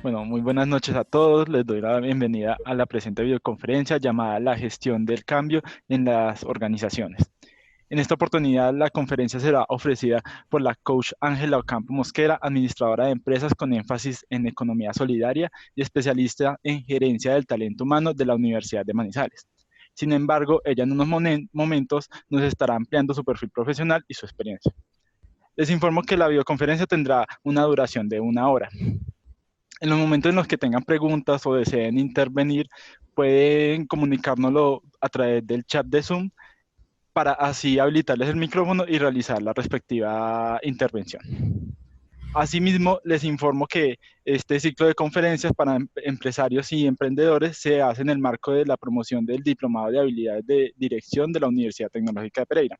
Bueno, muy buenas noches a todos. Les doy la bienvenida a la presente videoconferencia llamada La gestión del cambio en las organizaciones. En esta oportunidad, la conferencia será ofrecida por la coach Ángela Ocampo Mosquera, administradora de empresas con énfasis en economía solidaria y especialista en gerencia del talento humano de la Universidad de Manizales. Sin embargo, ella en unos momentos nos estará ampliando su perfil profesional y su experiencia. Les informo que la videoconferencia tendrá una duración de 1 hora. En los momentos en los que tengan preguntas o deseen intervenir, pueden comunicárnoslo a través del chat de Zoom para así habilitarles el micrófono y realizar la respectiva intervención. Asimismo, les informo que este ciclo de conferencias para empresarios y emprendedores se hace en el marco de la promoción del Diplomado de Habilidades de Dirección de la Universidad Tecnológica de Pereira,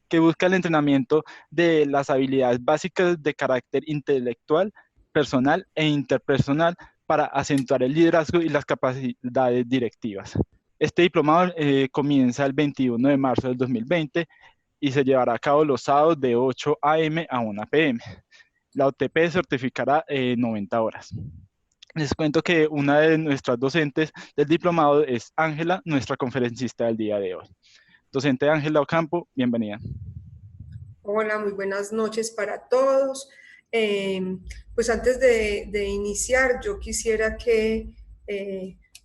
que busca el entrenamiento de las habilidades básicas de carácter intelectual, personal e interpersonal para acentuar el liderazgo y las capacidades directivas. Este diplomado comienza el 21 de marzo del 2020 y se llevará a cabo los sábados de 8 a.m. a 1 p.m. La OTP certificará 90 horas. Les cuento que una de nuestras docentes del diplomado es Ángela, nuestra conferencista del día de hoy. Docente Ángela Ocampo, bienvenida. Hola, muy buenas noches para todos. Pues antes de iniciar, yo quisiera que,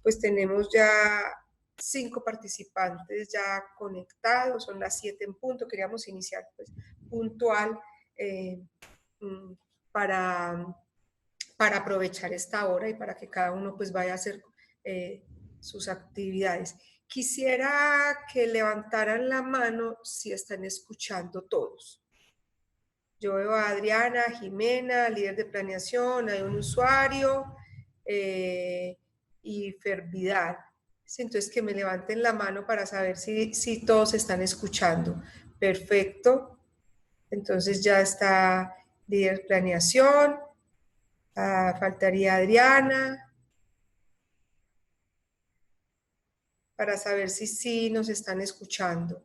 pues tenemos ya 5 participantes ya conectados, son las 7 en punto, queríamos iniciar pues puntual mm, para, para aprovechar esta hora y para que cada uno pues vaya a hacer sus actividades. Quisiera que levantaran la mano si están escuchando todos. Yo veo a Adriana, Jimena, líder de planeación, hay un usuario y Fervidal. Entonces que me levanten la mano para saber si todos están escuchando. Perfecto. Entonces ya está líder planeación. Faltaría Adriana. Para saber si sí nos están escuchando.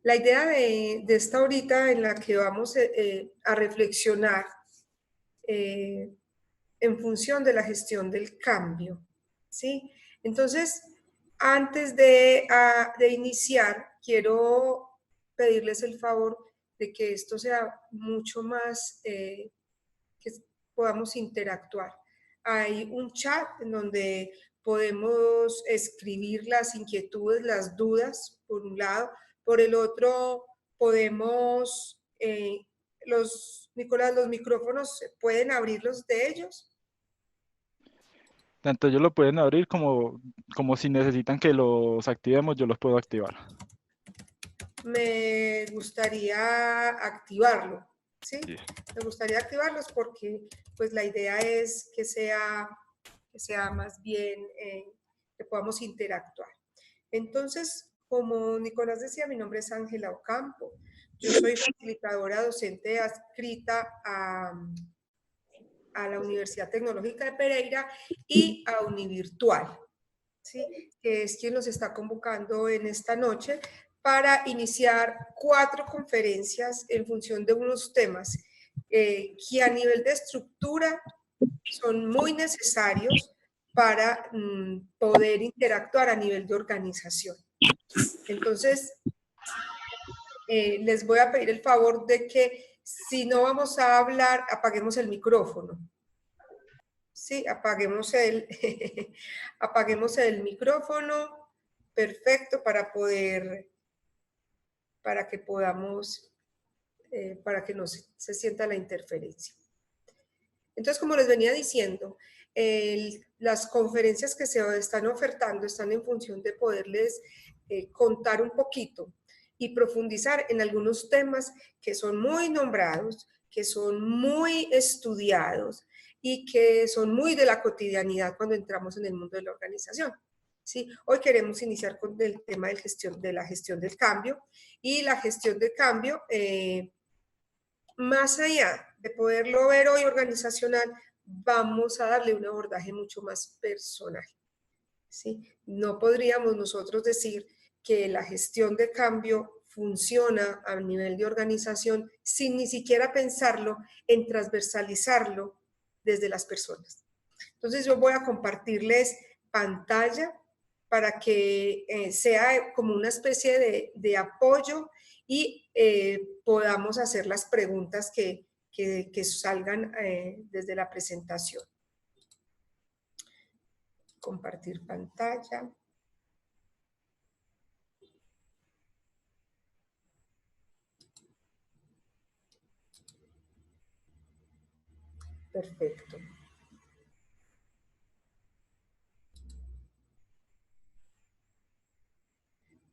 La idea de esta horita en la que vamos a reflexionar en función de la gestión del cambio, ¿sí? Entonces, antes de iniciar, quiero pedirles el favor de que esto sea mucho más, que podamos interactuar. Hay un chat en donde podemos escribir las inquietudes, las dudas, por un lado. Por el otro, podemos, Nicolás, los micrófonos, ¿pueden abrirlos de ellos? Tanto ellos lo pueden abrir como si necesitan que los activemos, yo los puedo activar. Me gustaría activarlo, ¿sí? Sí. Me gustaría activarlos porque pues la idea es que sea más bien que podamos interactuar. Entonces, como Nicolás decía, mi nombre es Ángela Ocampo. Yo soy facilitadora docente adscrita a la Universidad Tecnológica de Pereira y a Univirtual, ¿sí? Que es quien nos está convocando en esta noche para iniciar 4 conferencias en función de unos temas que a nivel de estructura son muy necesarios para poder interactuar a nivel de organización. Entonces, les voy a pedir el favor de que si no vamos a hablar, apaguemos el micrófono. Sí, apaguemos el micrófono. Perfecto, para que podamos, para que no se sienta la interferencia. Entonces, como les venía diciendo, las conferencias que se están ofertando están en función de poderles contar un poquito y profundizar en algunos temas que son muy nombrados, que son muy estudiados y que son muy de la cotidianidad cuando entramos en el mundo de la organización. ¿Sí? Hoy queremos iniciar con el tema de la gestión del cambio y la gestión del cambio más allá de poderlo ver hoy organizacional, vamos a darle un abordaje mucho más personal, ¿sí? No podríamos nosotros decir que la gestión de cambio funciona a nivel de organización sin ni siquiera pensarlo en transversalizarlo desde las personas. Entonces yo voy a compartirles pantalla para que sea como una especie de apoyo y podamos hacer las preguntas que salgan desde la presentación. Compartir pantalla. Perfecto.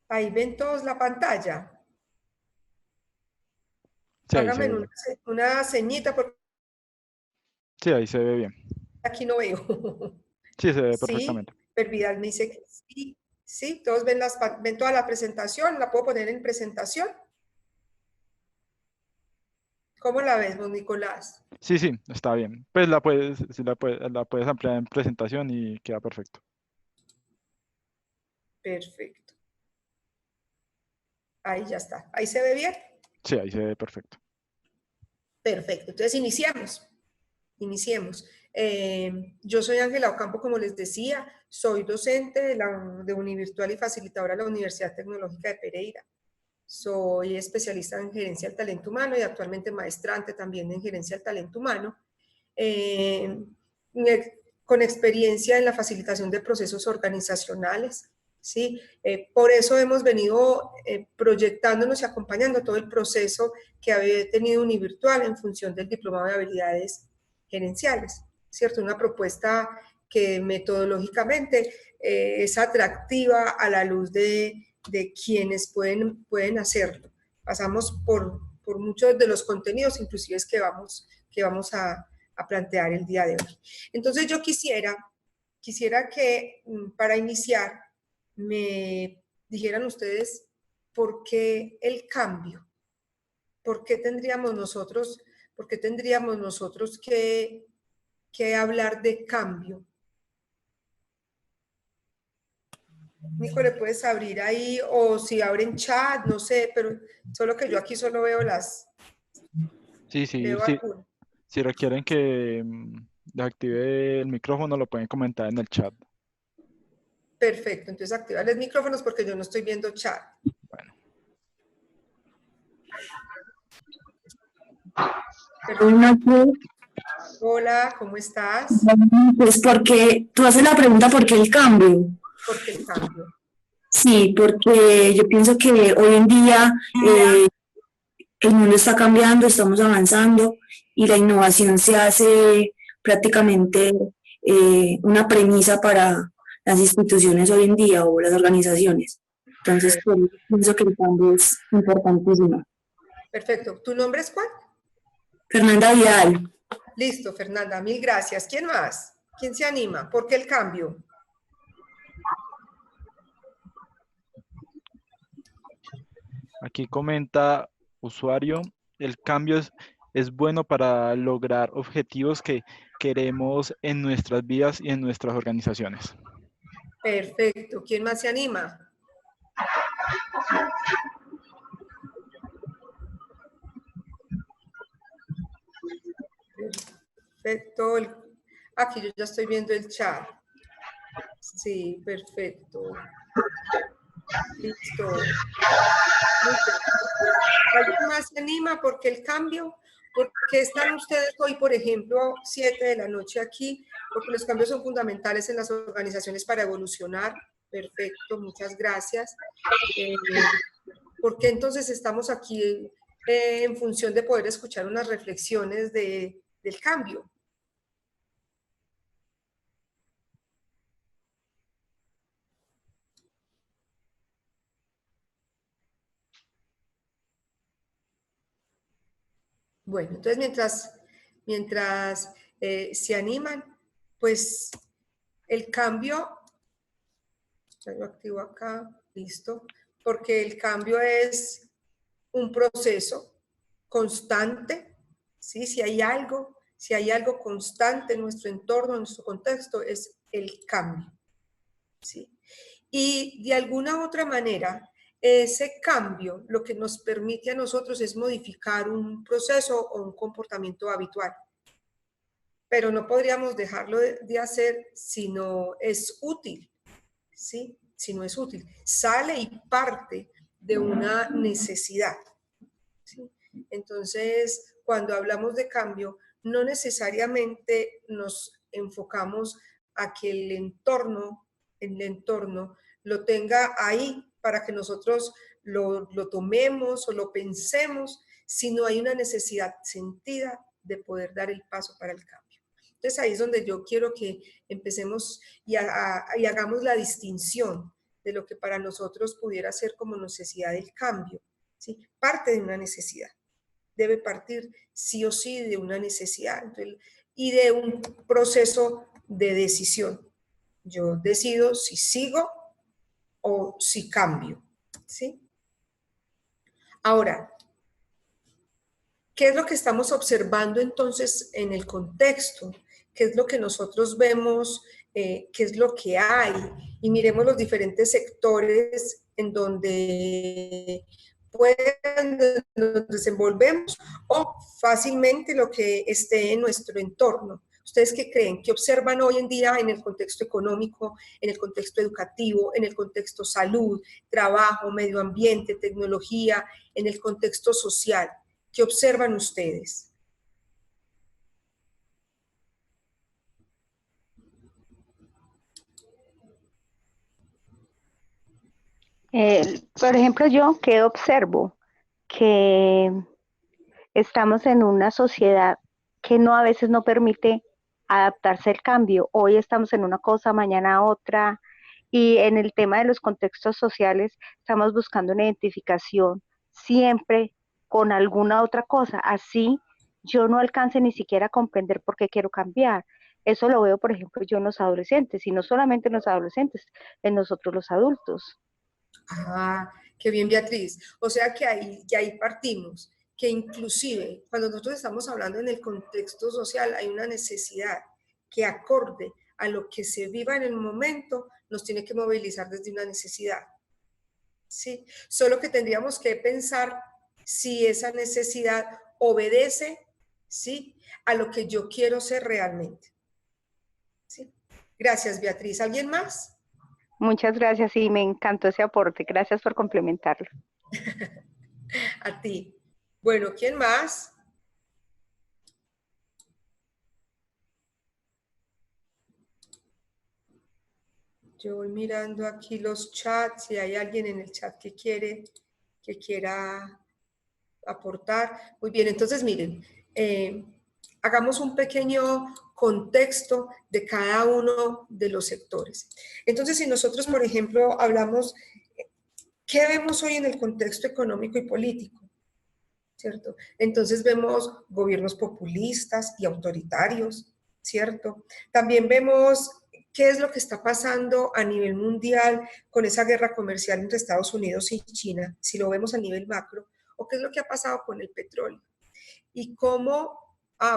Ahí ven todos la pantalla. Sí, ahí se Háganme ve bien. una ceñita porque Sí, ahí se ve bien. aquí no veo. Sí, se ve Sí, perfectamente. Pervidal me dice que sí. Sí, todos ven toda la presentación. ¿La puedo poner en presentación? ¿Cómo la ves, vos, Nicolás? Sí, sí, está bien. Pues sí la puedes ampliar en presentación y queda perfecto. Perfecto. Ahí ya está. ¿Ahí se ve bien? Sí, ahí se ve perfecto. Perfecto. Entonces iniciamos. Iniciemos. Yo soy Ángela Ocampo, como les decía, soy docente de Univirtual y facilitadora de la Universidad Tecnológica de Pereira. Soy especialista en gerencia del talento humano y actualmente maestrante también en gerencia del talento humano, con experiencia en la facilitación de procesos organizacionales. ¿Sí? Por eso hemos venido proyectándonos y acompañando todo el proceso que había tenido Univirtual en función del Diplomado de Habilidades Gerenciales, ¿cierto? Una propuesta que metodológicamente es atractiva a la luz de quienes pueden hacerlo. Pasamos por muchos de los contenidos, inclusive es que vamos a plantear el día de hoy. Entonces yo quisiera que para iniciar me dijeran ustedes por qué el cambio, por qué tendríamos nosotros que hablar de cambio. Nico, ¿le puedes abrir ahí? O si abren chat, no sé, pero solo que yo aquí solo veo Sí, sí, veo sí. algunas. Si requieren que les active el micrófono, lo pueden comentar en el chat. Perfecto, entonces activa los micrófonos porque yo no estoy viendo chat. Bueno. Hola, ¿cómo estás? Pues porque tú haces la pregunta ¿por qué el cambio? ¿Por qué el cambio? Sí, porque yo pienso que hoy en día el mundo está cambiando, estamos avanzando y la innovación se hace prácticamente una premisa para las instituciones hoy en día o las organizaciones. Entonces, pues, pienso que el cambio es importantísimo. Perfecto. ¿Tu nombre es cuál? Fernanda Vidal. Listo, Fernanda, mil gracias. ¿Quién más? ¿Quién se anima? ¿Por qué el cambio? Aquí comenta usuario, el cambio es bueno para lograr objetivos que queremos en nuestras vidas y en nuestras organizaciones. Perfecto. ¿Quién más se anima? Perfecto. Aquí yo ya estoy viendo el chat. Sí, perfecto. Listo. ¿Alguien más se anima? ¿Por qué el cambio? ¿Por qué están ustedes hoy, por ejemplo, 7 de la noche aquí? Porque los cambios son fundamentales en las organizaciones para evolucionar. Perfecto, muchas gracias. ¿Por qué entonces estamos aquí en función de poder escuchar unas reflexiones del cambio? Bueno, entonces mientras se animan, pues el cambio, ya lo activo acá, listo, porque el cambio es un proceso constante, ¿sí? Si hay algo constante en nuestro entorno, en nuestro contexto, es el cambio, ¿sí? Y de alguna u otra manera, ese cambio lo que nos permite a nosotros es modificar un proceso o un comportamiento habitual. pero no podríamos dejarlo de hacer si no es útil, ¿sí? Si no es útil. Sale y parte de una necesidad, ¿sí? Entonces, cuando hablamos de cambio, no necesariamente nos enfocamos a que el entorno lo tenga ahí para que nosotros lo tomemos o lo pensemos, sino hay una necesidad sentida de poder dar el paso para el cambio. Entonces ahí es donde yo quiero que empecemos y hagamos la distinción de lo que para nosotros pudiera ser como necesidad del cambio, ¿sí? Parte de una necesidad, debe partir sí o sí de una necesidad. Entonces, y de un proceso de decisión. Yo decido si sigo o si cambio, ¿sí? Ahora, ¿qué es lo que estamos observando entonces en el contexto? ¿Qué es lo que nosotros vemos? ¿Qué es lo que hay? Y miremos los diferentes sectores en donde nos desenvolvemos o fácilmente lo que esté en nuestro entorno. ¿Ustedes qué creen? ¿Qué observan hoy en día en el contexto económico, en el contexto educativo, en el contexto salud, trabajo, medio ambiente, tecnología, en el contexto social? ¿Qué observan ustedes? Por ejemplo, yo que observo que estamos en una sociedad que no a veces no permite adaptarse al cambio. Hoy estamos en una cosa, mañana otra, y en el tema de los contextos sociales estamos buscando una identificación siempre con alguna otra cosa. Así yo no alcance ni siquiera a comprender por qué quiero cambiar. Eso lo veo, por ejemplo, yo en los adolescentes, y no solamente en los adolescentes, en nosotros los adultos. Ah, qué bien, Beatriz. O sea que ahí partimos, que inclusive cuando nosotros estamos hablando en el contexto social hay una necesidad que acorde a lo que se viva en el momento nos tiene que movilizar desde una necesidad. ¿Sí? Solo que tendríamos que pensar si esa necesidad obedece, ¿sí?, a lo que yo quiero ser realmente. ¿Sí? Gracias, Beatriz. ¿Alguien más? Muchas gracias y me encantó ese aporte. Gracias por complementarlo. A ti. Bueno, ¿quién más? Yo voy mirando aquí los chats, si hay alguien en el chat que quiera aportar. Muy bien, entonces miren, hagamos un pequeño contexto de cada uno de los sectores. Entonces, si nosotros, por ejemplo, hablamos, ¿qué vemos hoy en el contexto económico y político? ¿Cierto? Entonces vemos gobiernos populistas y autoritarios, ¿cierto? También vemos qué es lo que está pasando a nivel mundial con esa guerra comercial entre Estados Unidos y China, si lo vemos a nivel macro, o qué es lo que ha pasado con el petróleo. Y cómo,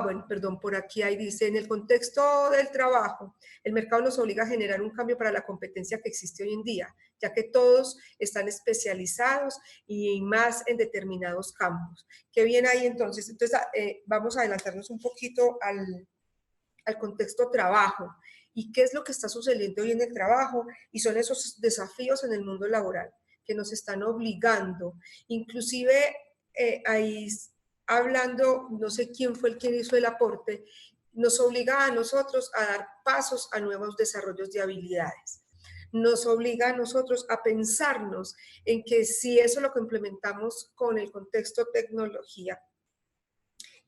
bueno, perdón, por aquí ahí dice, en el contexto del trabajo, el mercado nos obliga a generar un cambio para la competencia que existe hoy en día, ya que todos están especializados y más en determinados campos. ¿Qué viene ahí entonces? Entonces, vamos a adelantarnos un poquito al contexto trabajo. ¿Y qué es lo que está sucediendo hoy en el trabajo? Y son esos desafíos en el mundo laboral que nos están obligando. Inclusive, ahí hablando, no sé quién fue el que hizo el aporte, nos obliga a nosotros a dar pasos a nuevos desarrollos de habilidades. Nos obliga a nosotros a pensarnos en que si eso lo complementamos con el contexto tecnología,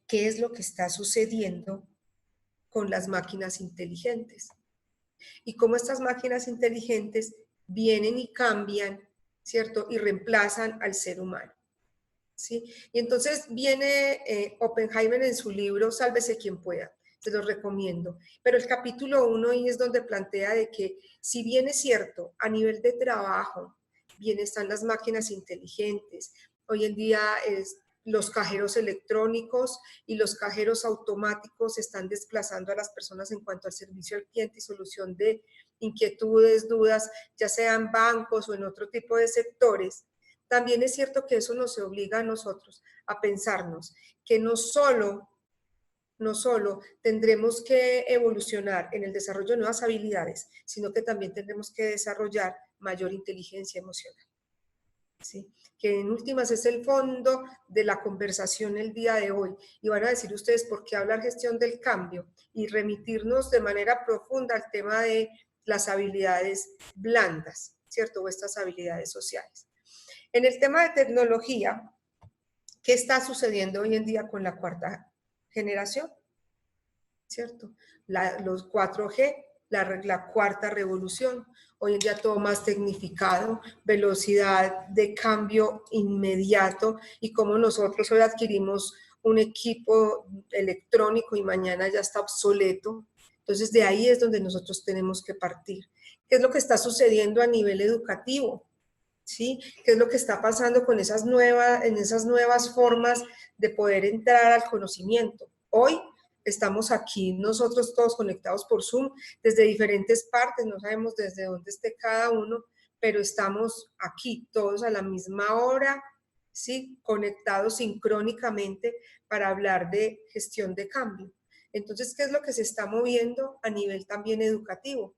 ¿qué es lo que está sucediendo con las máquinas inteligentes? Y cómo estas máquinas inteligentes vienen y cambian, ¿cierto? Y reemplazan al ser humano. ¿Sí? Y entonces viene Oppenheimer en su libro Sálvese quien pueda, se los recomiendo, pero el capítulo 1 ahí es donde plantea de que si bien es cierto, a nivel de trabajo, bien están las máquinas inteligentes, hoy en día los cajeros electrónicos y los cajeros automáticos están desplazando a las personas en cuanto al servicio al cliente y solución de inquietudes, dudas, ya sean bancos o en otro tipo de sectores. También es cierto que eso nos obliga a nosotros a pensarnos que no solo no solo tendremos que evolucionar en el desarrollo de nuevas habilidades, sino que también tendremos que desarrollar mayor inteligencia emocional. ¿Sí? Que en últimas es el fondo de la conversación el día de hoy. Y van a decir ustedes por qué hablar gestión del cambio y remitirnos de manera profunda al tema de las habilidades blandas, ¿cierto? O estas habilidades sociales. En el tema de tecnología, ¿qué está sucediendo hoy en día con la cuarta generación? ¿Cierto? Los 4G, la cuarta revolución. Hoy en día todo más tecnificado, velocidad de cambio inmediato, y como nosotros hoy adquirimos un equipo electrónico y mañana ya está obsoleto. Entonces de ahí es donde nosotros tenemos que partir. ¿Qué es lo que está sucediendo a nivel educativo? ¿Sí? ¿Qué es lo que está pasando con esas nuevas formas de poder entrar al conocimiento? Hoy estamos aquí nosotros todos conectados por Zoom desde diferentes partes, no sabemos desde dónde esté cada uno, pero estamos aquí todos a la misma hora, ¿sí? Conectados sincrónicamente para hablar de gestión de cambio. Entonces, ¿qué es lo que se está moviendo a nivel también educativo?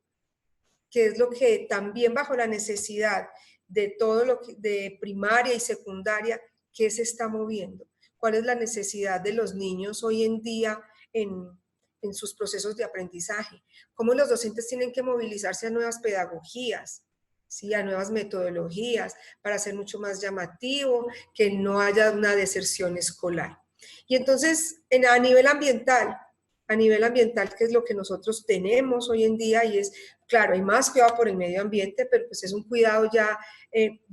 ¿Qué es lo que también bajo la necesidad de todo lo que, de primaria y secundaria, qué se está moviendo? ¿Cuál es la necesidad de los niños hoy en día en sus procesos de aprendizaje? ¿Cómo los docentes tienen que movilizarse a nuevas pedagogías? ¿Sí? A nuevas metodologías para hacer mucho más llamativo, que no haya una deserción escolar. Y entonces, a nivel ambiental, ¿qué es lo que nosotros tenemos hoy en día? Y es, claro, hay más cuidado por el medio ambiente, pero pues es un cuidado ya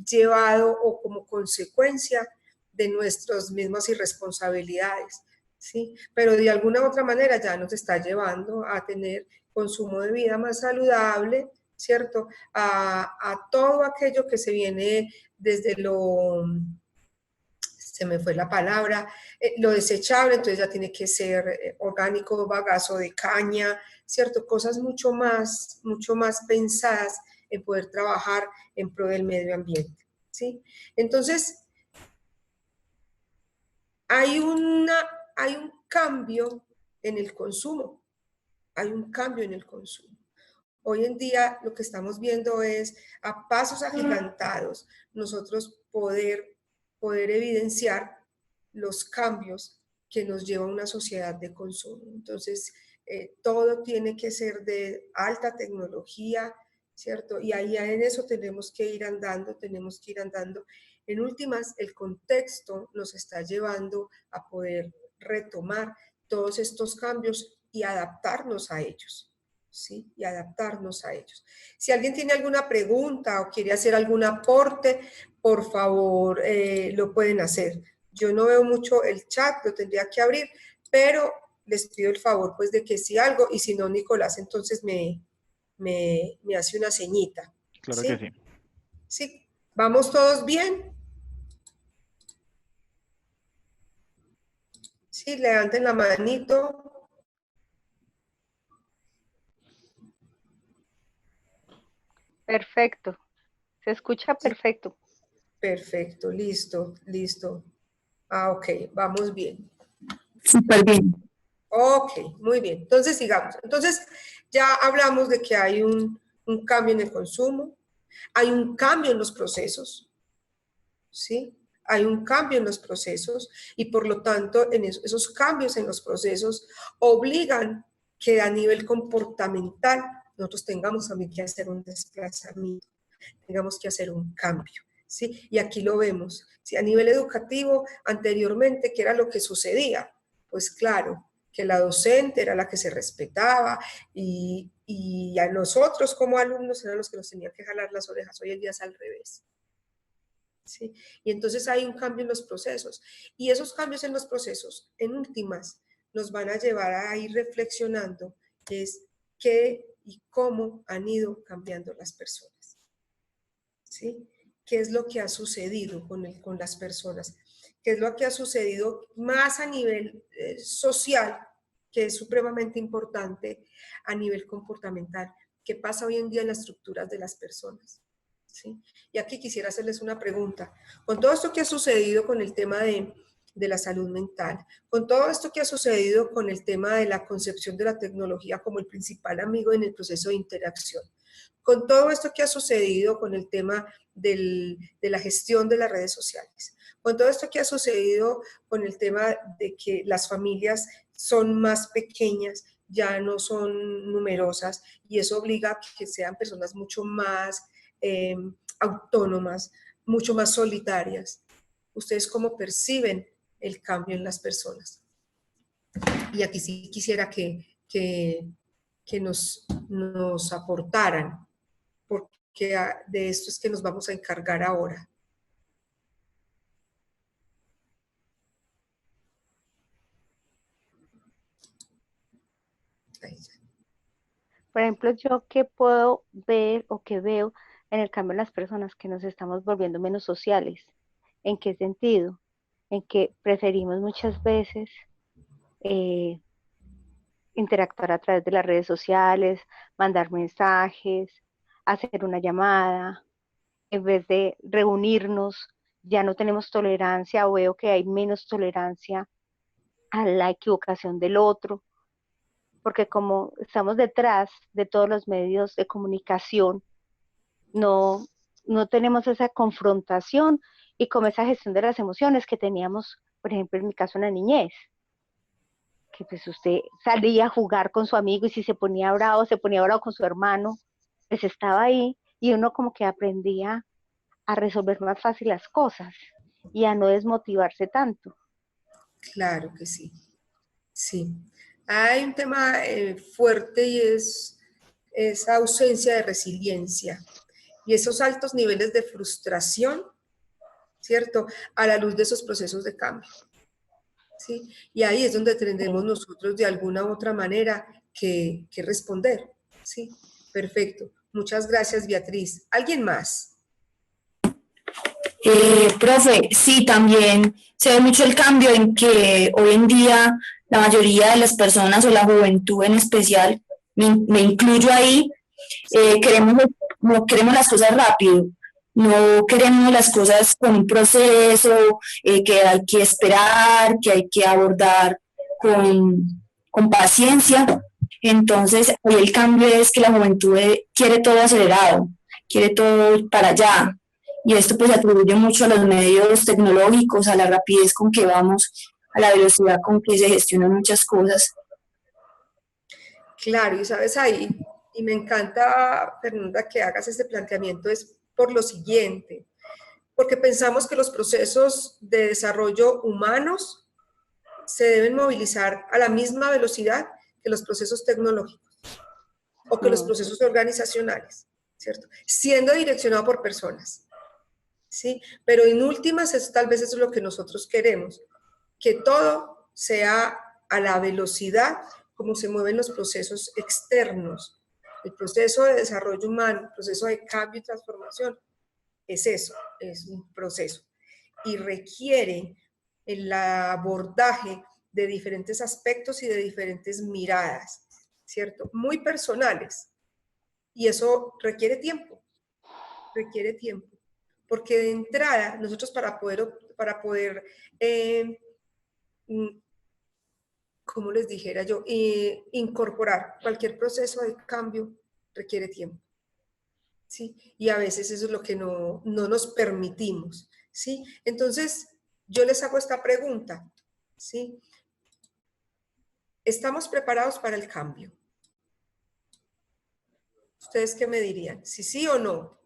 llevado o como consecuencia de nuestras mismas irresponsabilidades, ¿sí? Pero de alguna u otra manera ya nos está llevando a tener consumo de vida más saludable, ¿cierto? A todo aquello que se viene desde se me fue la palabra, lo desechable, entonces ya tiene que ser orgánico, bagazo de caña, ¿cierto? Cosas mucho más pensadas en poder trabajar en pro del medio ambiente, ¿sí? Entonces, hay un cambio en el consumo, Hoy en día lo que estamos viendo es a pasos agigantados nosotros poder evidenciar los cambios que nos lleva a una sociedad de consumo. Entonces, todo tiene que ser de alta tecnología, ¿cierto? Y ahí en eso tenemos que ir andando. En últimas, el contexto nos está llevando a poder retomar todos estos cambios y adaptarnos a ellos. ¿Sí? Y adaptarnos a ellos. Si alguien tiene alguna pregunta o quiere hacer algún aporte, por favor, lo pueden hacer. Yo no veo mucho el chat, lo tendría que abrir, pero les pido el favor, pues, de que si algo, y si no, Nicolás, entonces me hace una ceñita. Claro ¿Sí? que sí. ¿Sí? ¿Vamos todos bien? Sí, levanten la manito. Perfecto. Se escucha perfecto. Perfecto, listo. Ah, ok, vamos bien. Súper bien. Ok, muy bien. Entonces, sigamos. Entonces, ya hablamos de que hay un cambio en el consumo, hay un cambio en los procesos, ¿sí? Hay un cambio en los procesos y por lo tanto, esos cambios en los procesos obligan que a nivel comportamental nosotros tengamos también que hacer un desplazamiento, tengamos que hacer un cambio, ¿sí? Y aquí lo vemos, ¿sí? A nivel educativo, anteriormente, ¿qué era lo que sucedía? Pues claro, que la docente era la que se respetaba y a nosotros como alumnos eran los que nos tenían que jalar las orejas. Hoy en día es al revés. ¿Sí? Y entonces hay un cambio en los procesos. Y esos cambios en los procesos, en últimas, nos van a llevar a ir reflexionando es qué y cómo han ido cambiando las personas. ¿Sí? ¿Qué es lo que ha sucedido con las personas? ¿Qué es lo que ha sucedido más a nivel social, que es supremamente importante, a nivel comportamental? ¿Qué pasa hoy en día en las estructuras de las personas? ¿Sí? Y aquí quisiera hacerles una pregunta. Con todo esto que ha sucedido con el tema de de la salud mental. Con todo esto que ha sucedido con el tema de la concepción de la tecnología como el principal amigo en el proceso de interacción, con todo esto que ha sucedido con el tema de la gestión de las redes sociales, con todo esto que ha sucedido con el tema de que las familias son más pequeñas, ya no son numerosas, y eso obliga a que sean personas mucho más autónomas, mucho más solitarias. ¿Ustedes cómo perciben el cambio en las personas? Y aquí sí quisiera que nos aportaran, porque de esto es que nos vamos a encargar ahora. Por ejemplo, yo qué puedo ver o qué veo en el cambio en las personas, que nos estamos volviendo menos sociales. ¿En qué sentido? En que preferimos muchas veces interactuar a través de las redes sociales, mandar mensajes, hacer una llamada, en vez de reunirnos. Ya no tenemos tolerancia, o veo que hay menos tolerancia a la equivocación del otro, porque como estamos detrás de todos los medios de comunicación, no, no tenemos esa confrontación y como esa gestión de las emociones que teníamos, por ejemplo, en mi caso en la niñez, que pues usted salía a jugar con su amigo y si se ponía bravo con su hermano, pues estaba ahí y uno como que aprendía a resolver más fácil las cosas y a no desmotivarse tanto. Claro que sí, sí. Hay un tema fuerte y es esa ausencia de resiliencia y esos altos niveles de frustración, ¿cierto? A la luz de esos procesos de cambio, ¿sí? Y ahí es donde tendremos nosotros de alguna u otra manera que responder, ¿sí? Perfecto. Muchas gracias, Beatriz. ¿Alguien más? Profe, sí, también se ve mucho el cambio en que hoy en día la mayoría de las personas o la juventud en especial, me incluyo ahí, no queremos las cosas rápido, no queremos las cosas con un proceso que hay que esperar, que hay que abordar con paciencia. Entonces, hoy el cambio es que la juventud quiere todo acelerado, quiere todo para allá. Y esto pues se atribuye mucho a los medios tecnológicos, a la rapidez con que vamos, a la velocidad con que se gestionan muchas cosas. Claro, y sabes ahí, y me encanta, Fernanda, que hagas este planteamiento, es por lo siguiente, porque pensamos que los procesos de desarrollo humanos se deben movilizar a la misma velocidad que los procesos tecnológicos o que los procesos organizacionales, ¿cierto? Siendo direccionado por personas, ¿sí? Pero en últimas, tal vez eso es lo que nosotros queremos, que todo sea a la velocidad como se mueven los procesos externos. El proceso de desarrollo humano, el proceso de cambio y transformación, es eso, es un proceso. Y requiere el abordaje de diferentes aspectos y de diferentes miradas, ¿cierto? Muy personales. Y eso requiere tiempo, porque de entrada, nosotros para poder como les dijera yo, incorporar cualquier proceso de cambio requiere tiempo, ¿sí? Y a veces eso es lo que no nos permitimos, ¿sí? Entonces, yo les hago esta pregunta, ¿sí? ¿Estamos preparados para el cambio? ¿Ustedes qué me dirían? ¿Sí, sí o no?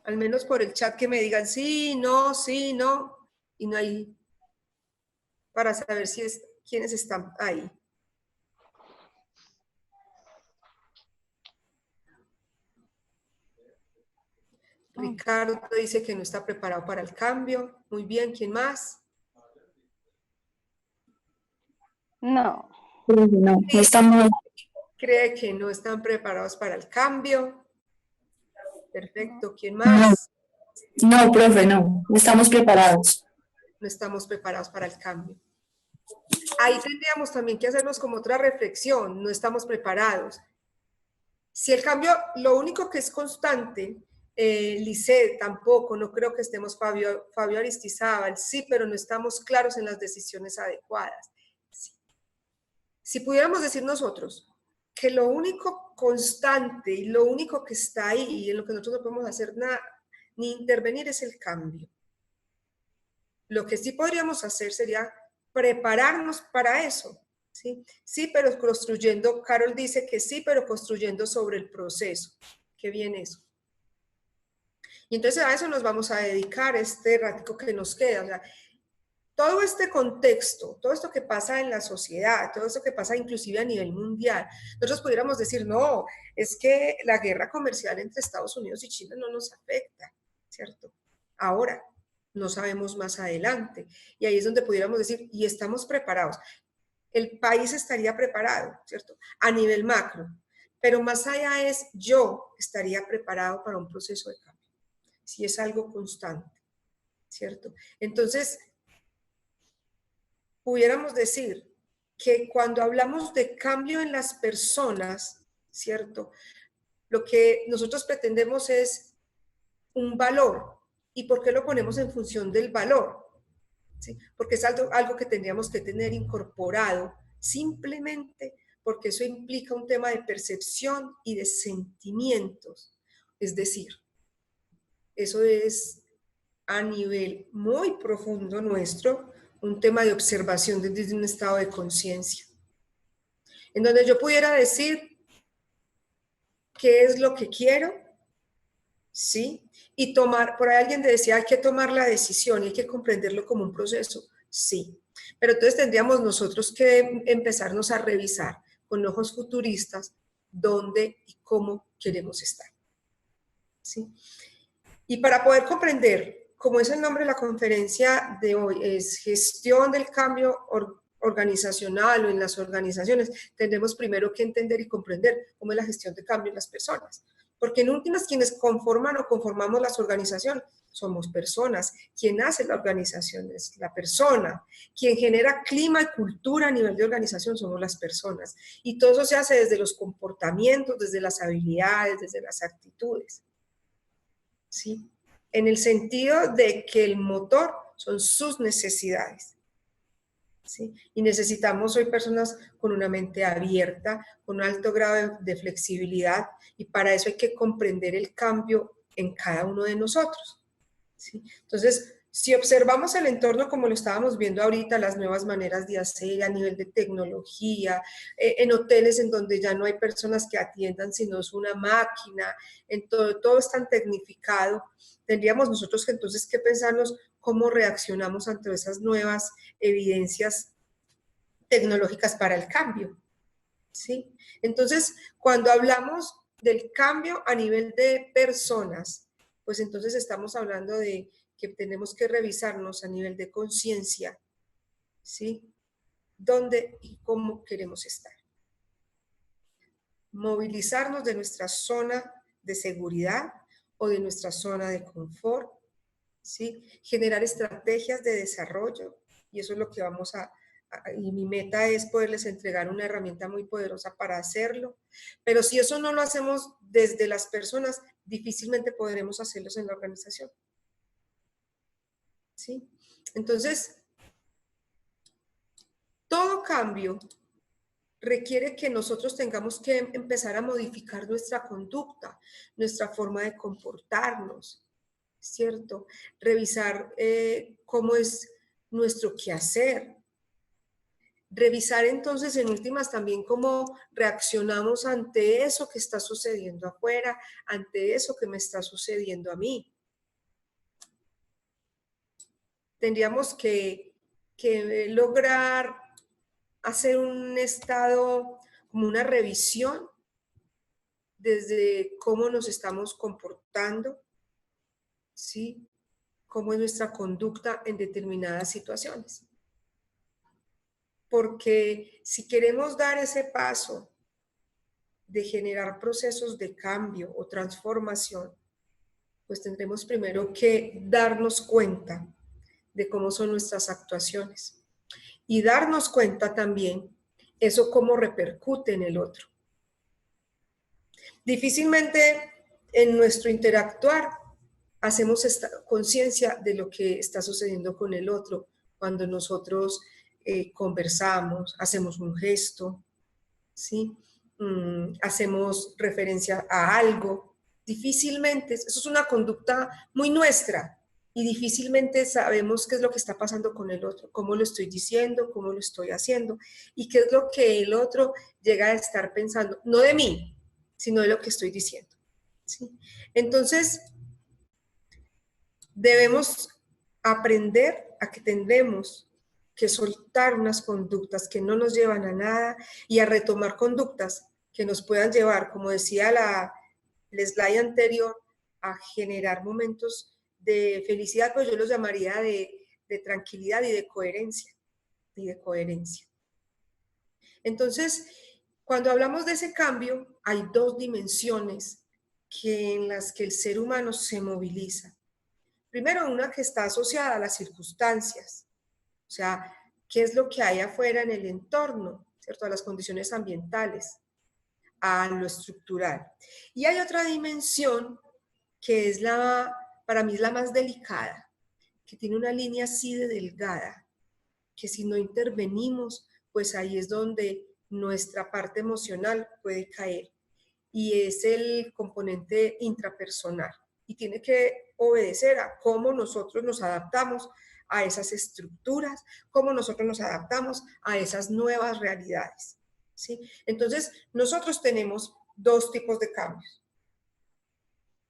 Al menos por el chat que me digan sí, no, y no hay para saber si es quiénes están ahí. Ricardo dice que no está preparado para el cambio. Muy bien, ¿quién más? No. No estamos. Cree que no están preparados para el cambio. Perfecto, ¿quién más? No, profe, no estamos preparados. No estamos preparados para el cambio. Ahí tendríamos también que hacernos como otra reflexión, no estamos preparados. Si el cambio, lo único que es constante Lisset, tampoco, no creo que estemos. Fabio Aristizábal, sí, pero no estamos claros en las decisiones adecuadas. Sí. Si pudiéramos decir nosotros que lo único constante y lo único que está ahí y en lo que nosotros no podemos hacer nada ni intervenir es el cambio. Lo que sí podríamos hacer sería prepararnos para eso. Sí, sí, pero construyendo, Carol dice que sí, pero construyendo sobre el proceso. Qué bien eso. Y entonces a eso nos vamos a dedicar este ratico que nos queda. O sea, todo este contexto, todo esto que pasa en la sociedad, todo esto que pasa inclusive a nivel mundial, nosotros pudiéramos decir, no, es que la guerra comercial entre Estados Unidos y China no nos afecta, ¿cierto? Ahora, no sabemos más adelante. Y ahí es donde pudiéramos decir, y estamos preparados. El país estaría preparado, ¿cierto? A nivel macro. Pero más allá es, yo estaría preparado para un proceso de cambio. Si es algo constante, ¿cierto? Entonces, pudiéramos decir que cuando hablamos de cambio en las personas, ¿cierto? Lo que nosotros pretendemos es un valor. ¿Y por qué lo ponemos en función del valor? ¿Sí? Porque es algo que tendríamos que tener incorporado simplemente porque eso implica un tema de percepción y de sentimientos. Es decir, eso es a nivel muy profundo nuestro, un tema de observación desde un estado de conciencia, en donde yo pudiera decir qué es lo que quiero, ¿sí? Y tomar, por ahí alguien decía, hay que tomar la decisión y hay que comprenderlo como un proceso, sí. Pero entonces tendríamos nosotros que empezarnos a revisar con ojos futuristas dónde y cómo queremos estar, ¿sí? Y para poder comprender, como es el nombre de la conferencia de hoy, es gestión del cambio organizacional o en las organizaciones, tendremos primero que entender y comprender cómo es la gestión de cambio en las personas. Porque en últimas quienes conforman o conformamos las organizaciones somos personas. Quien hace la organización es la persona. Quien genera clima y cultura a nivel de organización somos las personas. Y todo eso se hace desde los comportamientos, desde las habilidades, desde las actitudes. ¿Sí? En el sentido de que el motor son sus necesidades. ¿Sí? Y necesitamos hoy personas con una mente abierta, con un alto grado de flexibilidad, y para eso hay que comprender el cambio en cada uno de nosotros. ¿Sí? Entonces, si observamos el entorno como lo estábamos viendo ahorita, las nuevas maneras de hacer a nivel de tecnología, en hoteles en donde ya no hay personas que atiendan, sino es una máquina, en todo es tan tecnificado, tendríamos nosotros que entonces que pensarnos cómo reaccionamos ante esas nuevas evidencias tecnológicas para el cambio, ¿sí? Entonces, cuando hablamos del cambio a nivel de personas, pues entonces estamos hablando de que tenemos que revisarnos a nivel de conciencia, ¿sí? ¿Dónde y cómo queremos estar? Movilizarnos de nuestra zona de seguridad o de nuestra zona de confort, ¿sí? Generar estrategias de desarrollo, y eso es lo que vamos y mi meta es poderles entregar una herramienta muy poderosa para hacerlo, pero si eso no lo hacemos desde las personas, difícilmente podremos hacerlos en la organización, ¿sí? Entonces, todo cambio requiere que nosotros tengamos que empezar a modificar nuestra conducta, nuestra forma de comportarnos, ¿cierto? Revisar cómo es nuestro quehacer. Revisar entonces en últimas también cómo reaccionamos ante eso que está sucediendo afuera, ante eso que me está sucediendo a mí. Tendríamos que lograr hacer un estado, como una revisión desde cómo nos estamos comportando, ¿sí? Cómo es nuestra conducta en determinadas situaciones. Porque si queremos dar ese paso de generar procesos de cambio o transformación, pues tendremos primero que darnos cuenta de cómo son nuestras actuaciones y darnos cuenta también eso cómo repercute en el otro. Difícilmente en nuestro interactuar hacemos conciencia de lo que está sucediendo con el otro. Cuando nosotros conversamos, hacemos un gesto, ¿sí? Hacemos referencia a algo, difícilmente, eso es una conducta muy nuestra, y difícilmente sabemos qué es lo que está pasando con el otro, cómo lo estoy diciendo, cómo lo estoy haciendo, y qué es lo que el otro llega a estar pensando, no de mí, sino de lo que estoy diciendo, ¿sí? Entonces, debemos aprender a que tendremos que soltar unas conductas que no nos llevan a nada y a retomar conductas que nos puedan llevar, como decía el slide anterior, a generar momentos de felicidad, pues yo los llamaría de tranquilidad y de coherencia. Entonces, cuando hablamos de ese cambio, hay dos dimensiones en las que el ser humano se moviliza. Primero, una que está asociada a las circunstancias, o sea, qué es lo que hay afuera en el entorno, ¿cierto? A las condiciones ambientales, a lo estructural. Y hay otra dimensión que es para mí es la más delicada, que tiene una línea así de delgada, que si no intervenimos, pues ahí es donde nuestra parte emocional puede caer. Y es el componente intrapersonal. Y tiene que obedecer a cómo nosotros nos adaptamos a esas estructuras, cómo nosotros nos adaptamos a esas nuevas realidades, ¿sí? Entonces, nosotros tenemos dos tipos de cambios.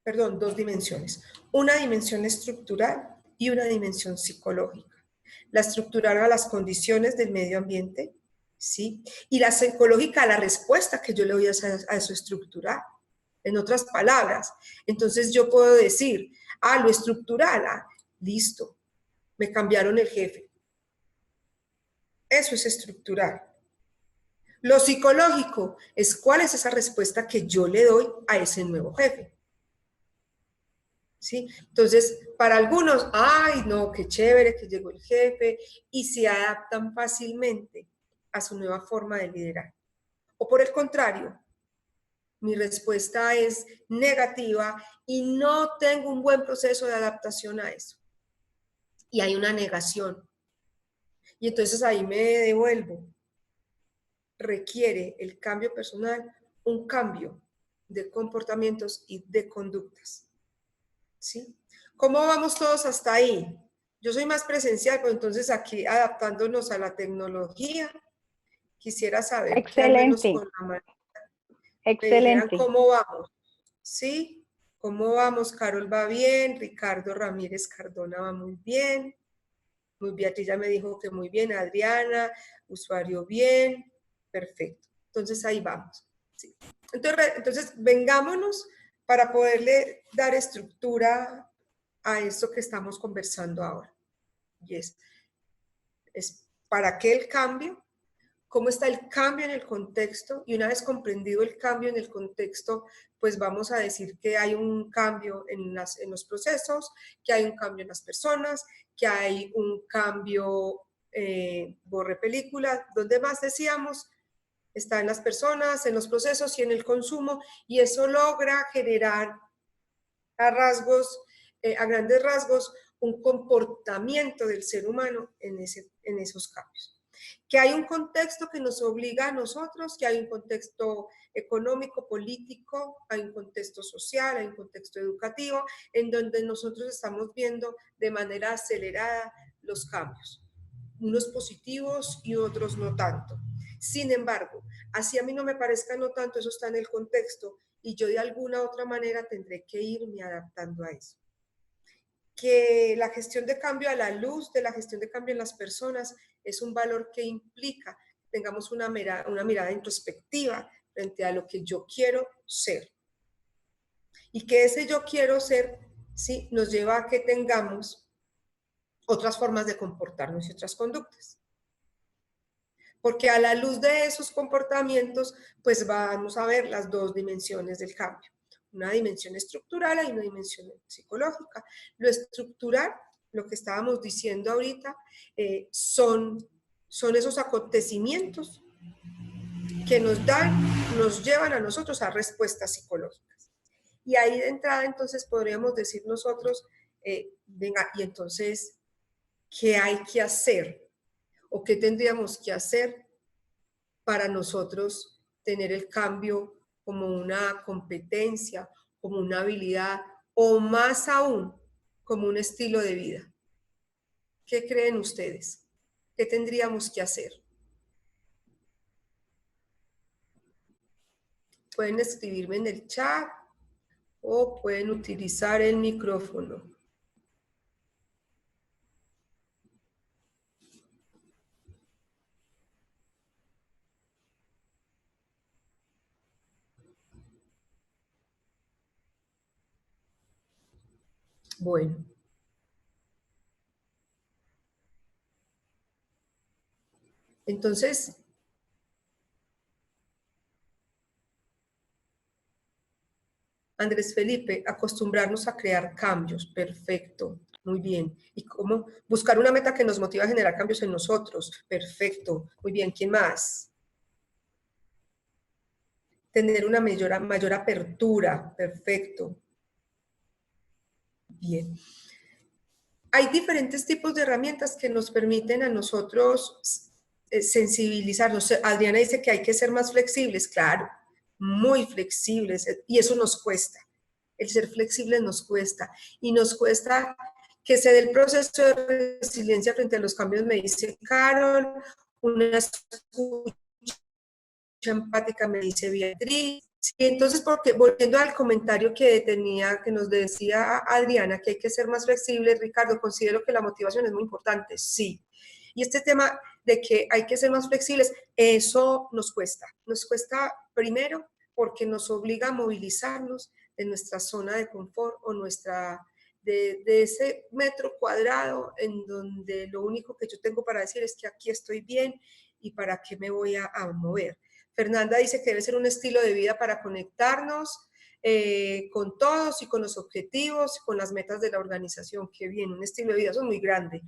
Perdón, dos dimensiones. Una dimensión estructural y una dimensión psicológica. La estructural a las condiciones del medio ambiente, ¿sí? Y la psicológica, la respuesta que yo le doy a eso estructural. En otras palabras, entonces yo puedo decir, lo estructural, listo, me cambiaron el jefe. Eso es estructural. Lo psicológico es cuál es esa respuesta que yo le doy a ese nuevo jefe. ¿Sí? Entonces, para algunos, ¡ay, no, qué chévere que llegó el jefe! Y se adaptan fácilmente a su nueva forma de liderar. O por el contrario, mi respuesta es negativa y no tengo un buen proceso de adaptación a eso. Y hay una negación. Y entonces ahí me devuelvo. Requiere el cambio personal un cambio de comportamientos y de conductas. ¿Sí? ¿Cómo vamos todos hasta ahí? Yo soy más presencial, pero entonces aquí adaptándonos a la tecnología, quisiera saber que al menos con la manera me dijeran cómo vamos. ¿Sí? ¿Cómo vamos? Carol va bien, Ricardo Ramírez Cardona va muy bien. Muy Beatriz ya me dijo que muy bien, Adriana, usuario bien, perfecto. Entonces ahí vamos. ¿Sí? Entonces vengámonos para poderle dar estructura a esto que estamos conversando ahora. Y es ¿para qué el cambio? ¿Cómo está el cambio en el contexto? Y una vez comprendido el cambio en el contexto, pues vamos a decir que hay un cambio en los procesos, que hay un cambio en las personas, que hay un cambio, borré película, donde más decíamos, está en las personas, en los procesos y en el consumo, y eso logra generar a grandes rasgos, un comportamiento del ser humano en esos cambios. Que hay un contexto que nos obliga a nosotros, que hay un contexto económico, político, hay un contexto social, hay un contexto educativo, en donde nosotros estamos viendo de manera acelerada los cambios, unos positivos y otros no tanto. Sin embargo, así a mí no me parezca no tanto, eso está en el contexto y yo de alguna otra manera tendré que irme adaptando a eso. Que la gestión de cambio a la luz de la gestión de cambio en las personas es un valor que implica que tengamos una mirada introspectiva frente a lo que yo quiero ser. Y que ese yo quiero ser, ¿sí?, nos lleva a que tengamos otras formas de comportarnos y otras conductas. Porque a la luz de esos comportamientos, pues vamos a ver las dos dimensiones del cambio. Una dimensión estructural y una dimensión psicológica. Lo estructural, lo que estábamos diciendo ahorita, son esos acontecimientos que nos llevan a nosotros a respuestas psicológicas. Y ahí de entrada entonces podríamos decir nosotros, venga, y entonces, ¿qué hay que hacer? ¿O qué tendríamos que hacer para nosotros tener el cambio como una competencia, como una habilidad, o más aún, como un estilo de vida? ¿Qué creen ustedes? ¿Qué tendríamos que hacer? Pueden escribirme en el chat o pueden utilizar el micrófono. Bueno. Entonces, Andrés Felipe, acostumbrarnos a crear cambios. Perfecto, muy bien. ¿Y cómo? Buscar una meta que nos motive a generar cambios en nosotros. Perfecto, muy bien. ¿Quién más? Tener una mayor apertura. Perfecto. Bien. Hay diferentes tipos de herramientas que nos permiten a nosotros sensibilizarnos. Adriana dice que hay que ser más flexibles. Claro, muy flexibles. Y eso nos cuesta. El ser flexible nos cuesta. Y nos cuesta que se dé el proceso de resiliencia frente a los cambios, me dice Carol, una escucha empática, me dice Beatriz. Sí, entonces, porque volviendo al comentario que nos decía Adriana, que hay que ser más flexibles, Ricardo, considero que la motivación es muy importante, sí. Y este tema de que hay que ser más flexibles, eso nos cuesta primero porque nos obliga a movilizarnos de nuestra zona de confort o de ese metro cuadrado en donde lo único que yo tengo para decir es que aquí estoy bien y para qué me voy a mover. Fernanda dice que debe ser un estilo de vida para conectarnos con todos y con los objetivos y con las metas de la organización. Qué bien, un estilo de vida, eso es muy grande.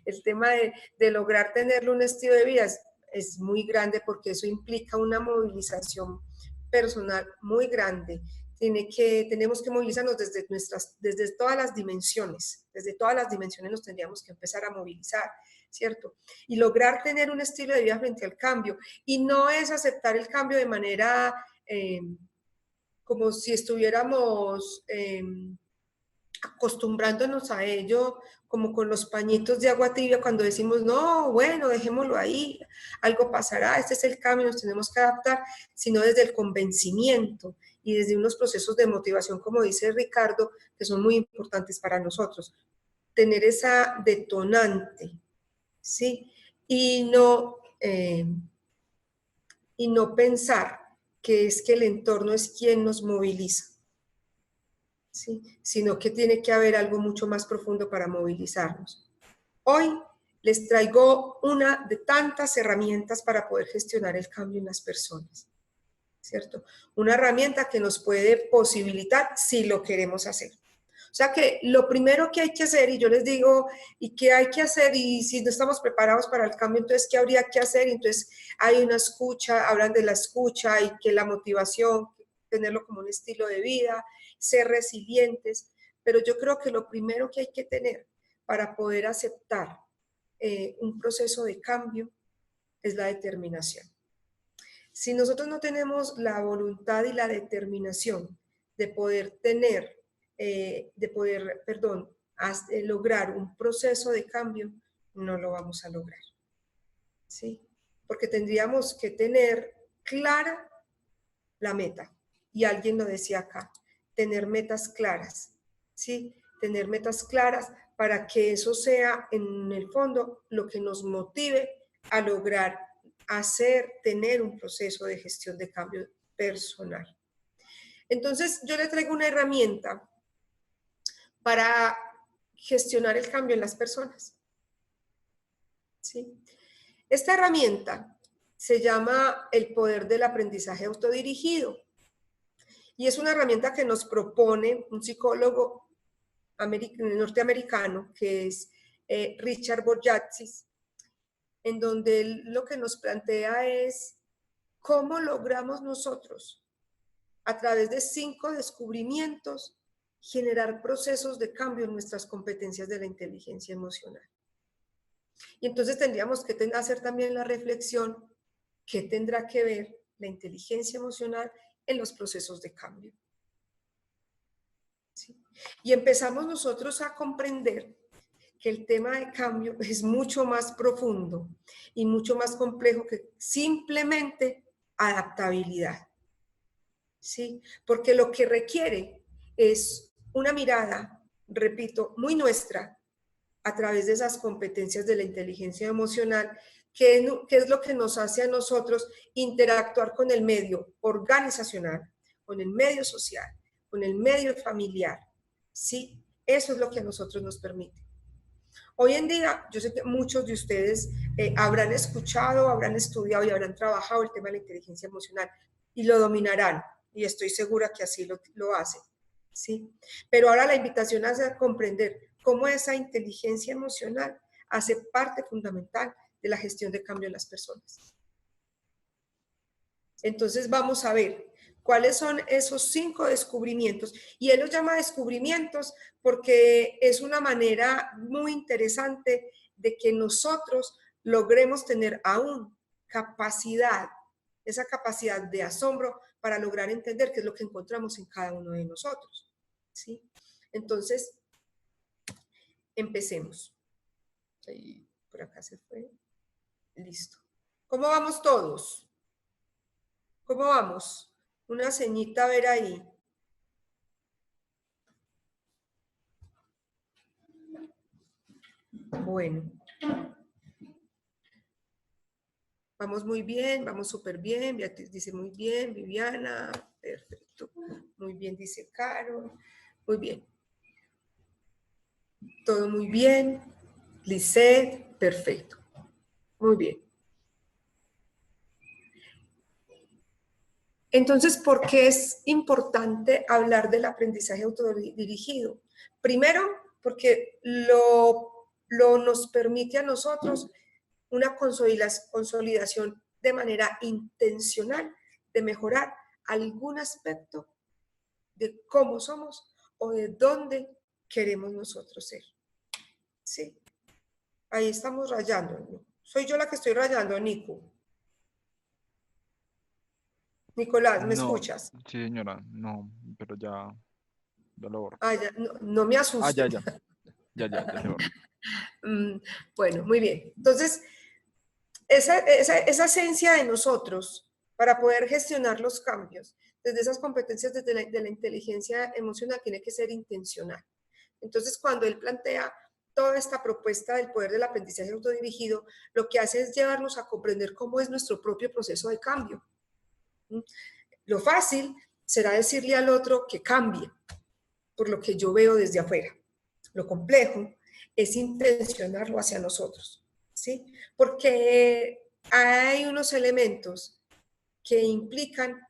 El tema de lograr tenerlo un estilo de vida es muy grande porque eso implica una movilización personal muy grande. Tenemos que movilizarnos desde todas las dimensiones nos tendríamos que empezar a movilizar, ¿cierto? Y lograr tener un estilo de vida frente al cambio. Y no es aceptar el cambio de manera como si estuviéramos acostumbrándonos a ello, como con los pañitos de agua tibia cuando decimos, no, bueno, dejémoslo ahí, algo pasará, este es el cambio, nos tenemos que adaptar, sino desde el convencimiento y desde unos procesos de motivación, como dice Ricardo, que son muy importantes para nosotros. Tener esa detonante, ¿sí? Y no pensar que es que el entorno es quien nos moviliza, ¿sí? Sino que tiene que haber algo mucho más profundo para movilizarnos. Hoy les traigo una de tantas herramientas para poder gestionar el cambio en las personas, ¿cierto? Una herramienta que nos puede posibilitar si lo queremos hacer. O sea que lo primero que hay que hacer, y yo les digo, ¿y qué hay que hacer? Y si no estamos preparados para el cambio, entonces, ¿qué habría que hacer? Entonces, hay una escucha, hablan de la escucha y que la motivación, tenerlo como un estilo de vida, ser resilientes, pero yo creo que lo primero que hay que tener para poder aceptar un proceso de cambio es la determinación. Si nosotros no tenemos la voluntad y la determinación de poder lograr un proceso de cambio, no lo vamos a lograr, ¿sí? Porque tendríamos que tener clara la meta. Y alguien lo decía acá, tener metas claras, ¿sí? Tener metas claras para que eso sea, en el fondo, lo que nos motive a lograr tener un proceso de gestión de cambio personal. Entonces, yo le traigo una herramienta para gestionar el cambio en las personas, ¿sí? Esta herramienta se llama el poder del aprendizaje autodirigido y es una herramienta que nos propone un psicólogo norteamericano que es Richard Borjatsis, en donde él lo que nos plantea es cómo logramos nosotros a través de 5 descubrimientos, generar procesos de cambio en nuestras competencias de la inteligencia emocional. Y entonces tendríamos que hacer también la reflexión, ¿qué tendrá que ver la inteligencia emocional en los procesos de cambio? ¿Sí? Y empezamos nosotros a comprender que el tema de cambio es mucho más profundo y mucho más complejo que simplemente adaptabilidad. ¿Sí? Porque lo que requiere es una mirada, repito, muy nuestra, a través de esas competencias de la inteligencia emocional, que es lo que nos hace a nosotros interactuar con el medio organizacional, con el medio social, con el medio familiar. ¿Sí? Eso es lo que a nosotros nos permite. Hoy en día, yo sé que muchos de ustedes habrán escuchado, habrán estudiado y habrán trabajado el tema de la inteligencia emocional y lo dominarán, y estoy segura que así lo hacen, ¿sí? Pero ahora la invitación es a comprender cómo esa inteligencia emocional hace parte fundamental de la gestión de cambio en las personas. Entonces vamos a ver cuáles son esos 5 descubrimientos, y él los llama descubrimientos porque es una manera muy interesante de que nosotros logremos tener aún capacidad, esa capacidad de asombro para lograr entender qué es lo que encontramos en cada uno de nosotros, ¿sí? Entonces, empecemos. Ahí, por acá se fue. Listo. ¿Cómo vamos todos? ¿Cómo vamos? Una ceñita a ver ahí. Bueno. Vamos muy bien, vamos súper bien. Beatriz dice muy bien, Viviana, perfecto. Muy bien, dice Carol. Muy bien. Todo muy bien. Lisette, perfecto. Muy bien. Entonces, ¿por qué es importante hablar del aprendizaje autodirigido? Primero, porque nos permite a nosotros una consolidación de manera intencional de mejorar algún aspecto de cómo somos o de dónde queremos nosotros ser. Sí, ahí estamos rayando, ¿no? Soy yo la que estoy rayando, Nico. Nicolás, ¿me No, escuchas? sí, señora, no, pero ya lo borro. Ah, ya, no me asusten. Ya se borró. Bueno, muy bien. Entonces, esa esencia de nosotros para poder gestionar los cambios, desde esas competencias de la inteligencia emocional, tiene que ser intencional. Entonces, cuando él plantea toda esta propuesta del poder del aprendizaje autodirigido, lo que hace es llevarnos a comprender cómo es nuestro propio proceso de cambio. Lo fácil será decirle al otro que cambie por lo que yo veo desde afuera. Lo complejo es intencionarlo hacia nosotros, ¿sí? Porque hay unos elementos que implican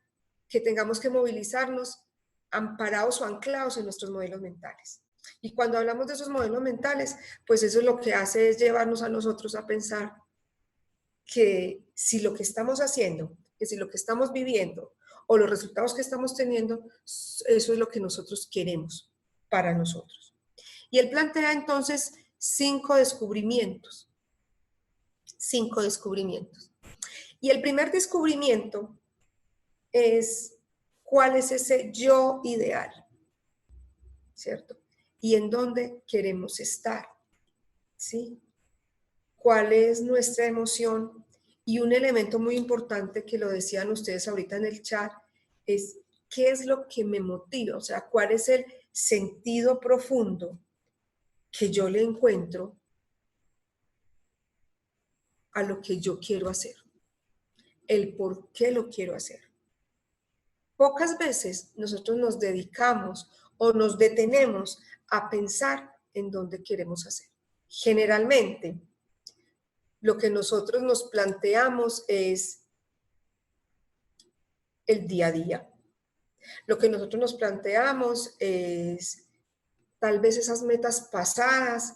que tengamos que movilizarnos amparados o anclados en nuestros modelos mentales. Y cuando hablamos de esos modelos mentales, pues eso es lo que hace es llevarnos a nosotros a pensar que si lo que estamos haciendo, que si lo que estamos viviendo o los resultados que estamos teniendo, eso es lo que nosotros queremos para nosotros. Y él plantea entonces 5 descubrimientos. 5 descubrimientos. Y el primer descubrimiento es cuál es ese yo ideal, ¿cierto? Y en dónde queremos estar, ¿sí? ¿Cuál es nuestra emoción? Y un elemento muy importante que lo decían ustedes ahorita en el chat es qué es lo que me motiva, o sea, cuál es el sentido profundo que yo le encuentro a lo que yo quiero hacer, el por qué lo quiero hacer. Pocas veces nosotros nos dedicamos o nos detenemos a pensar en dónde queremos hacer. Generalmente, lo que nosotros nos planteamos es el día a día. Lo que nosotros nos planteamos es tal vez esas metas pasadas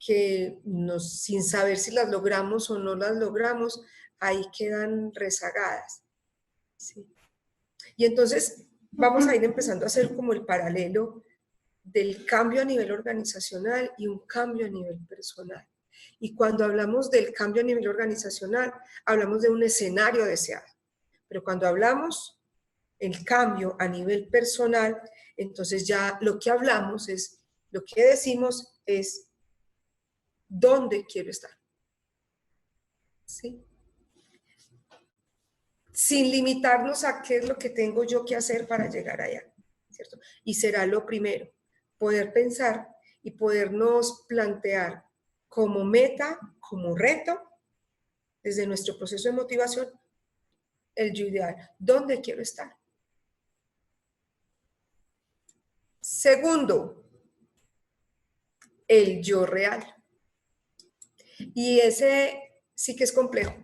que sin saber si las logramos o no las logramos, ahí quedan rezagadas, ¿sí? Y entonces vamos a ir empezando a hacer como el paralelo del cambio a nivel organizacional y un cambio a nivel personal. Y cuando hablamos del cambio a nivel organizacional, hablamos de un escenario deseado. Pero cuando hablamos el cambio a nivel personal, entonces ya lo que hablamos es, lo que decimos es, ¿dónde quiero estar? ¿Sí? Sin limitarnos a qué es lo que tengo yo que hacer para llegar allá, ¿cierto? Y será lo primero, poder pensar y podernos plantear como meta, como reto, desde nuestro proceso de motivación, el yo ideal, ¿dónde quiero estar? Segundo, el yo real. Y ese sí que es complejo,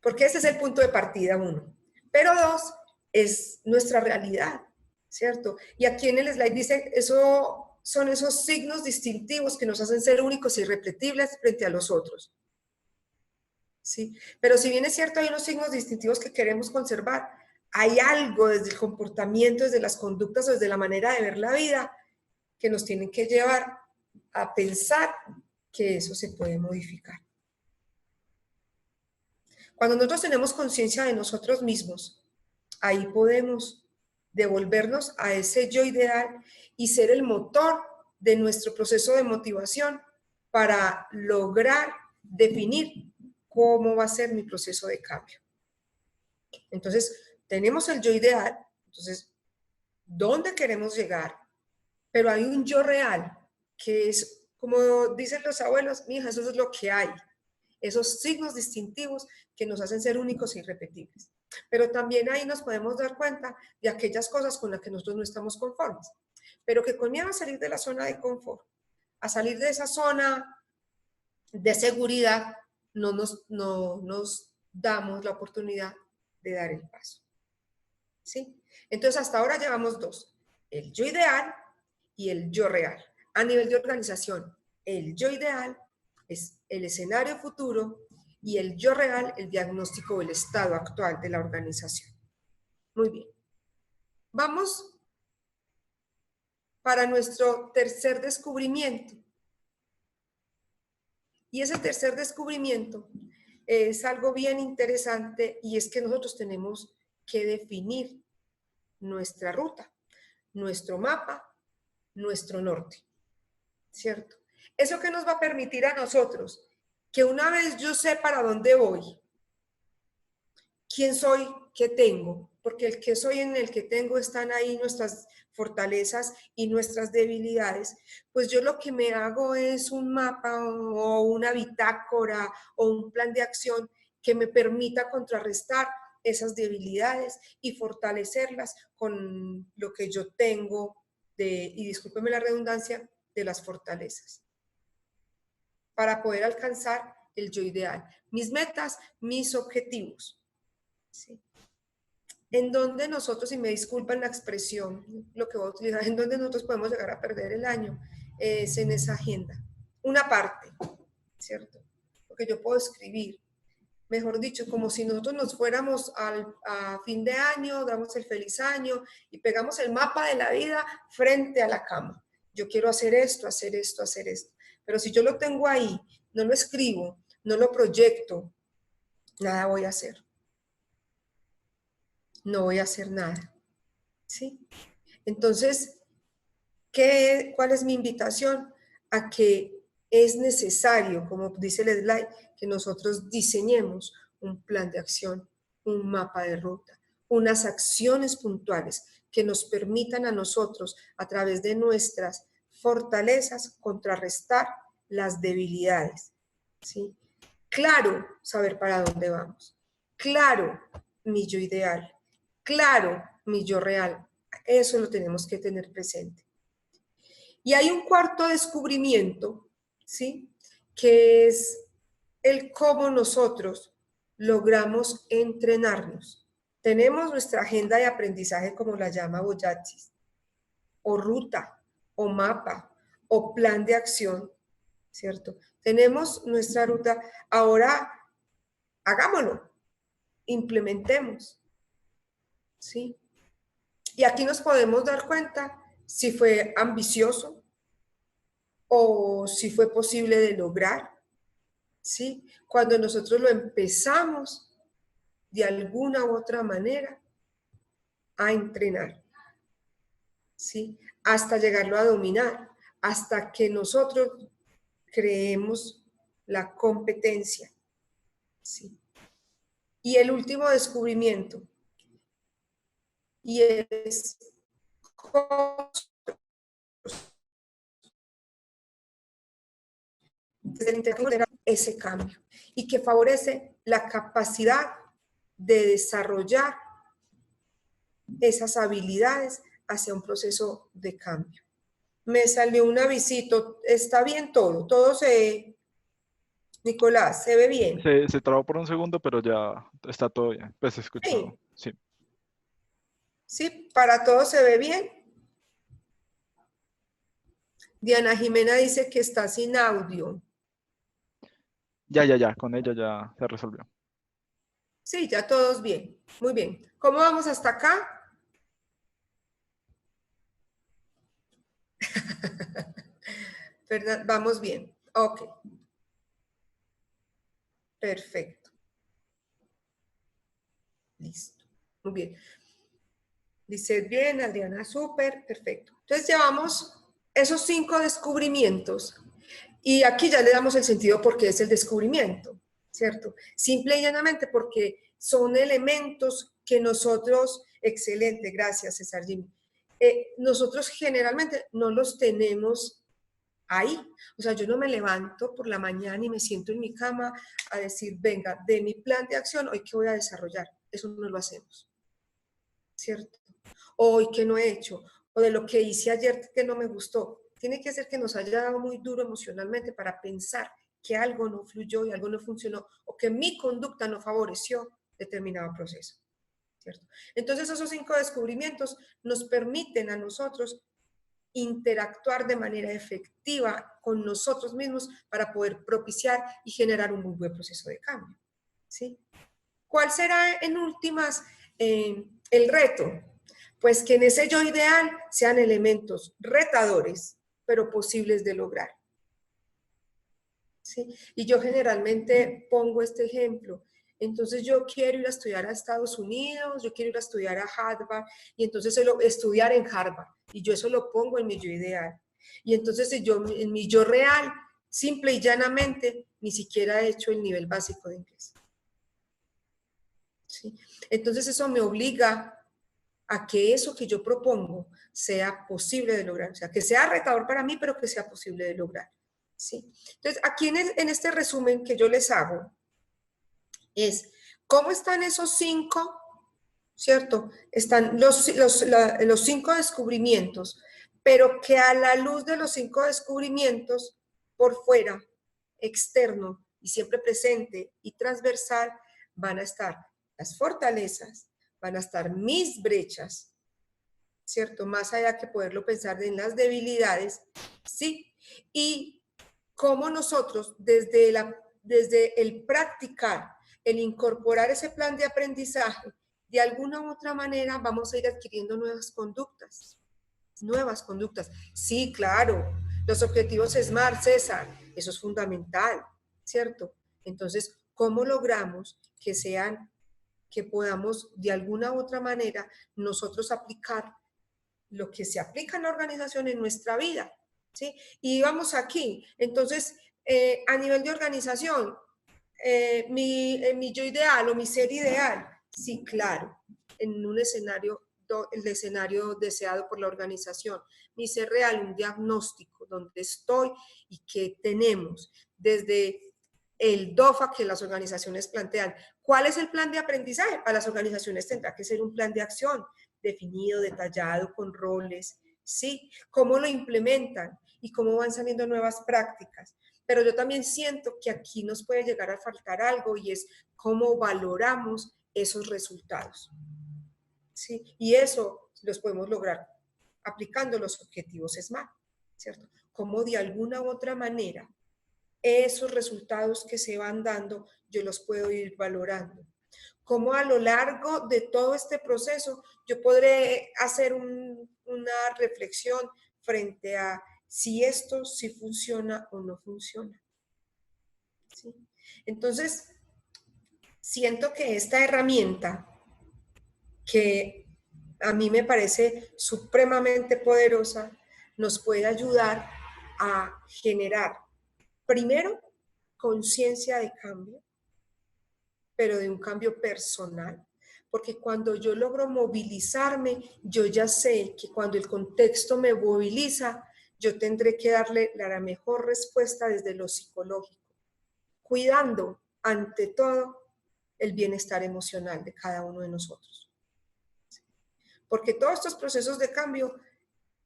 porque ese es el punto de partida, uno. Pero dos, es nuestra realidad, ¿cierto? Y aquí en el slide dice, eso son esos signos distintivos que nos hacen ser únicos e irrepetibles frente a los otros. ¿Sí? Pero si bien es cierto, hay unos signos distintivos que queremos conservar, hay algo desde el comportamiento, desde las conductas, desde la manera de ver la vida, que nos tienen que llevar a pensar que eso se puede modificar. Cuando nosotros tenemos conciencia de nosotros mismos, ahí podemos devolvernos a ese yo ideal y ser el motor de nuestro proceso de motivación para lograr definir cómo va a ser mi proceso de cambio. Entonces, tenemos el yo ideal, entonces, ¿dónde queremos llegar? Pero hay un yo real, que es, como dicen los abuelos, mija, eso es lo que hay. Esos signos distintivos que nos hacen ser únicos e irrepetibles. Pero también ahí nos podemos dar cuenta de aquellas cosas con las que nosotros no estamos conformes. Pero que con miedo a salir de la zona de confort, a salir de esa zona de seguridad, no nos damos la oportunidad de dar el paso. ¿Sí? Entonces, hasta ahora llevamos dos. El yo ideal y el yo real. A nivel de organización, el yo ideal es el escenario futuro y el yo real, el diagnóstico o el estado actual de la organización. Muy bien. Vamos para nuestro tercer descubrimiento. Y ese tercer descubrimiento es algo bien interesante y es que nosotros tenemos que definir nuestra ruta, nuestro mapa, nuestro norte, ¿cierto? ¿Eso qué nos va a permitir a nosotros? Que una vez yo sé para dónde voy, quién soy, qué tengo, porque el que soy en el que tengo están ahí nuestras fortalezas y nuestras debilidades, pues yo lo que me hago es un mapa o una bitácora o un plan de acción que me permita contrarrestar esas debilidades y fortalecerlas con lo que yo tengo y discúlpeme la redundancia, de las fortalezas, para poder alcanzar el yo ideal, mis metas, mis objetivos. ¿Sí? En donde nosotros, y me disculpan la expresión, lo que voy a utilizar, en donde nosotros podemos llegar a perder el año, es en esa agenda. Una parte, ¿cierto? Porque yo puedo escribir, mejor dicho, como si nosotros nos fuéramos a fin de año, damos el feliz año y pegamos el mapa de la vida frente a la cama. Yo quiero hacer esto, hacer esto, hacer esto. Pero si yo lo tengo ahí, no lo escribo, no lo proyecto, nada voy a hacer. No voy a hacer nada. ¿Sí? Entonces, ¿cuál es mi invitación? A que es necesario, como dice el slide, que nosotros diseñemos un plan de acción, un mapa de ruta, unas acciones puntuales que nos permitan a nosotros, a través de nuestras fortalezas, contrarrestar las debilidades. ¿Sí? Claro, saber para dónde vamos. Claro, mi yo ideal. Claro, mi yo real. Eso lo tenemos que tener presente. Y hay un cuarto descubrimiento, ¿sí? Que es el cómo nosotros logramos entrenarnos. Tenemos nuestra agenda de aprendizaje, como la llama Boyatzis, o ruta, o mapa, o plan de acción, ¿cierto? Tenemos nuestra ruta. Ahora, hagámoslo, implementemos, ¿sí? Y aquí nos podemos dar cuenta si fue ambicioso o si fue posible de lograr, ¿sí? Cuando nosotros lo empezamos de alguna u otra manera a entrenar, ¿sí? Hasta llegarlo a dominar, hasta que nosotros creemos la competencia, ¿sí? Y el último descubrimiento, y es desde el interés ese cambio y que favorece la capacidad de desarrollar esas habilidades hacia un proceso de cambio. Me salió un avisito, está bien todo, todo se... Nicolás, ¿se ve bien? Se trabó por un segundo, pero ya está todo bien. Pues se escuchó, sí. Sí, para todos se ve bien. Diana Jimena dice que está sin audio. Ya, con ella ya se resolvió. Sí, ya todos bien. Muy bien. ¿Cómo vamos hasta acá? Vamos bien. Ok. Perfecto. Listo. Muy bien. Dice bien, Adriana, súper, perfecto. Entonces llevamos esos 5 descubrimientos y aquí ya le damos el sentido porque es el descubrimiento, ¿cierto? Simple y llanamente porque son elementos que nosotros, excelente, gracias César Jimmy, nosotros generalmente no los tenemos ahí. O sea, yo no me levanto por la mañana y me siento en mi cama a decir, venga, de mi plan de acción, hoy qué voy a desarrollar. Eso no lo hacemos, ¿cierto? Hoy que no he hecho, o de lo que hice ayer que no me gustó. Tiene que ser que nos haya dado muy duro emocionalmente para pensar que algo no fluyó y algo no funcionó, o que mi conducta no favoreció determinado proceso, ¿cierto? Entonces esos 5 descubrimientos nos permiten a nosotros interactuar de manera efectiva con nosotros mismos para poder propiciar y generar un muy buen proceso de cambio, ¿sí? ¿Cuál será en últimas el reto? Pues que en ese yo ideal sean elementos retadores, pero posibles de lograr, ¿sí? Y yo generalmente pongo este ejemplo. Entonces yo quiero ir a estudiar a Estados Unidos, yo quiero ir a estudiar a Harvard, y entonces estudiar en Harvard, y yo eso lo pongo en mi yo ideal. Y entonces yo, en mi yo real, simple y llanamente, ni siquiera he hecho el nivel básico de inglés, ¿sí? Entonces eso me obliga a que eso que yo propongo sea posible de lograr, o sea, que sea retador para mí, pero que sea posible de lograr, ¿sí? Entonces, aquí en este resumen que yo les hago, es cómo están esos 5, ¿cierto? Están los 5 descubrimientos, pero que a la luz de los 5 descubrimientos, por fuera, externo y siempre presente y transversal, van a estar las fortalezas, van a estar mis brechas, ¿cierto? Más allá que poderlo pensar en las debilidades, ¿sí? Y cómo nosotros, desde el practicar, el incorporar ese plan de aprendizaje, de alguna u otra manera vamos a ir adquiriendo nuevas conductas. Nuevas conductas. Sí, claro, los objetivos SMART, César, eso es fundamental, ¿cierto? Entonces, ¿cómo logramos que sean, que podamos de alguna u otra manera nosotros aplicar lo que se aplica en la organización en nuestra vida, ¿sí? Y vamos aquí, entonces, a nivel de organización, mi yo ideal o mi ser ideal, sí, claro, en un escenario, el escenario deseado por la organización, mi ser real, un diagnóstico donde estoy y que tenemos desde el DOFA que las organizaciones plantean. ¿Cuál es el plan de aprendizaje? Para las organizaciones tendrá que ser un plan de acción definido, detallado, con roles, ¿sí? ¿Cómo lo implementan y cómo van saliendo nuevas prácticas? Pero yo también siento que aquí nos puede llegar a faltar algo y es cómo valoramos esos resultados, ¿sí? Y eso los podemos lograr aplicando los objetivos SMART, ¿cierto? Cómo de alguna u otra manera esos resultados que se van dando yo los puedo ir valorando. cómo a lo largo de todo este proceso yo podré hacer una reflexión frente a si esto sí funciona o no funciona. ¿Sí? Entonces, siento que esta herramienta, que a mí me parece supremamente poderosa, nos puede ayudar a generar, primero, conciencia de cambio, pero de un cambio personal. Porque cuando yo logro movilizarme, yo ya sé que cuando el contexto me moviliza, yo tendré que darle la mejor respuesta desde lo psicológico, cuidando ante todo el bienestar emocional de cada uno de nosotros. Porque todos estos procesos de cambio,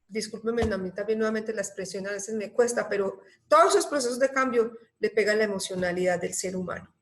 discúlpenme, a mí también nuevamente la expresión a veces me cuesta, pero todos esos procesos de cambio le pegan la emocionalidad del ser humano.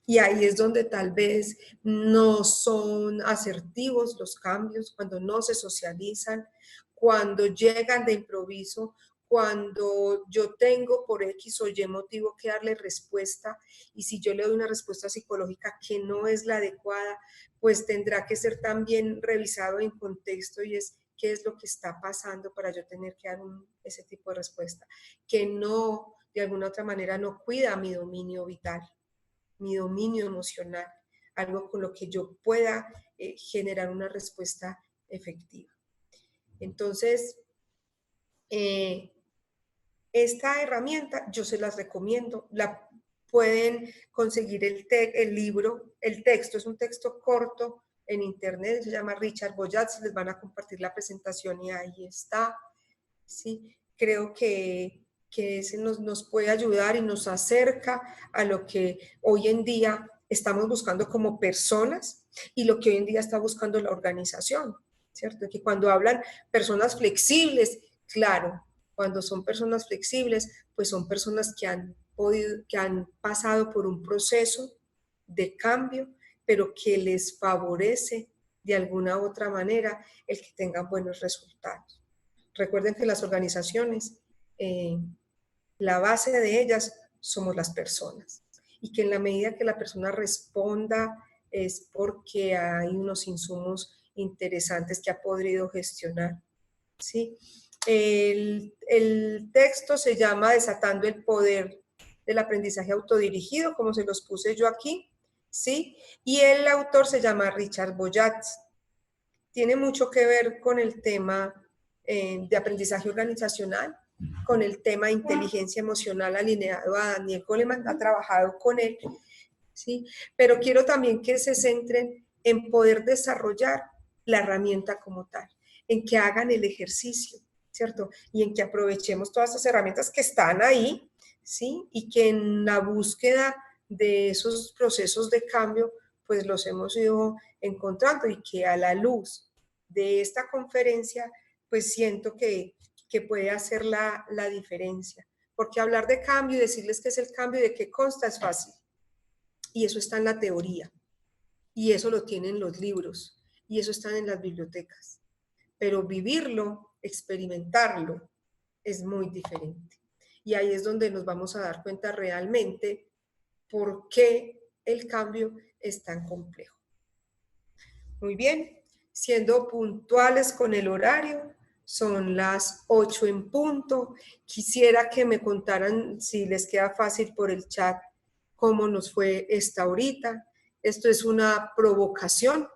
Y ahí es donde tal vez no son asertivos los cambios, cuando no se socializan, cuando llegan de improviso, cuando yo tengo por X o Y motivo que darle respuesta, y si yo le doy una respuesta psicológica que no es la adecuada, pues tendrá que ser también revisado en contexto, y es qué es lo que está pasando para yo tener que dar ese tipo de respuesta, que no, de alguna otra manera, no cuida mi dominio vital, mi dominio emocional, algo con lo que yo pueda generar una respuesta efectiva. Entonces, esta herramienta yo se las recomiendo, la pueden conseguir el libro, el texto, es un texto corto en internet, se llama Richard Boyat, les van a compartir la presentación y ahí está, ¿sí? Creo que ese nos puede ayudar y nos acerca a lo que hoy en día estamos buscando como personas y lo que hoy en día está buscando la organización, ¿cierto? Que cuando hablan personas flexibles, claro, cuando son personas flexibles, pues son personas que han pasado por un proceso de cambio, pero que les favorece de alguna u otra manera el que tengan buenos resultados. Recuerden que las organizaciones, la base de ellas somos las personas, y que en la medida que la persona responda es porque hay unos insumos interesantes que ha podido gestionar, ¿sí? El texto se llama Desatando el Poder del Aprendizaje Autodirigido, como se los puse yo aquí, ¿sí? Y el autor se llama Richard Boyat. Tiene mucho que ver con el tema de aprendizaje organizacional, con el tema de inteligencia emocional alineado a Daniel Goleman, ha trabajado con él, ¿sí? Pero quiero también que se centren en poder desarrollar la herramienta como tal, en que hagan el ejercicio, ¿cierto? Y en que aprovechemos todas esas herramientas que están ahí, ¿sí? Y que en la búsqueda de esos procesos de cambio, pues los hemos ido encontrando, y que a la luz de esta conferencia, pues siento que puede hacer la diferencia. Porque hablar de cambio y decirles qué es el cambio y de qué consta es fácil. Y eso está en la teoría. Y eso lo tienen los libros. Y eso está en las bibliotecas. Pero vivirlo, experimentarlo, es muy diferente. Y ahí es donde nos vamos a dar cuenta realmente por qué el cambio es tan complejo. Muy bien, siendo puntuales con el horario, son las 8 en punto. Quisiera que me contaran, si les queda fácil por el chat, cómo nos fue esta horita. Esto es una provocación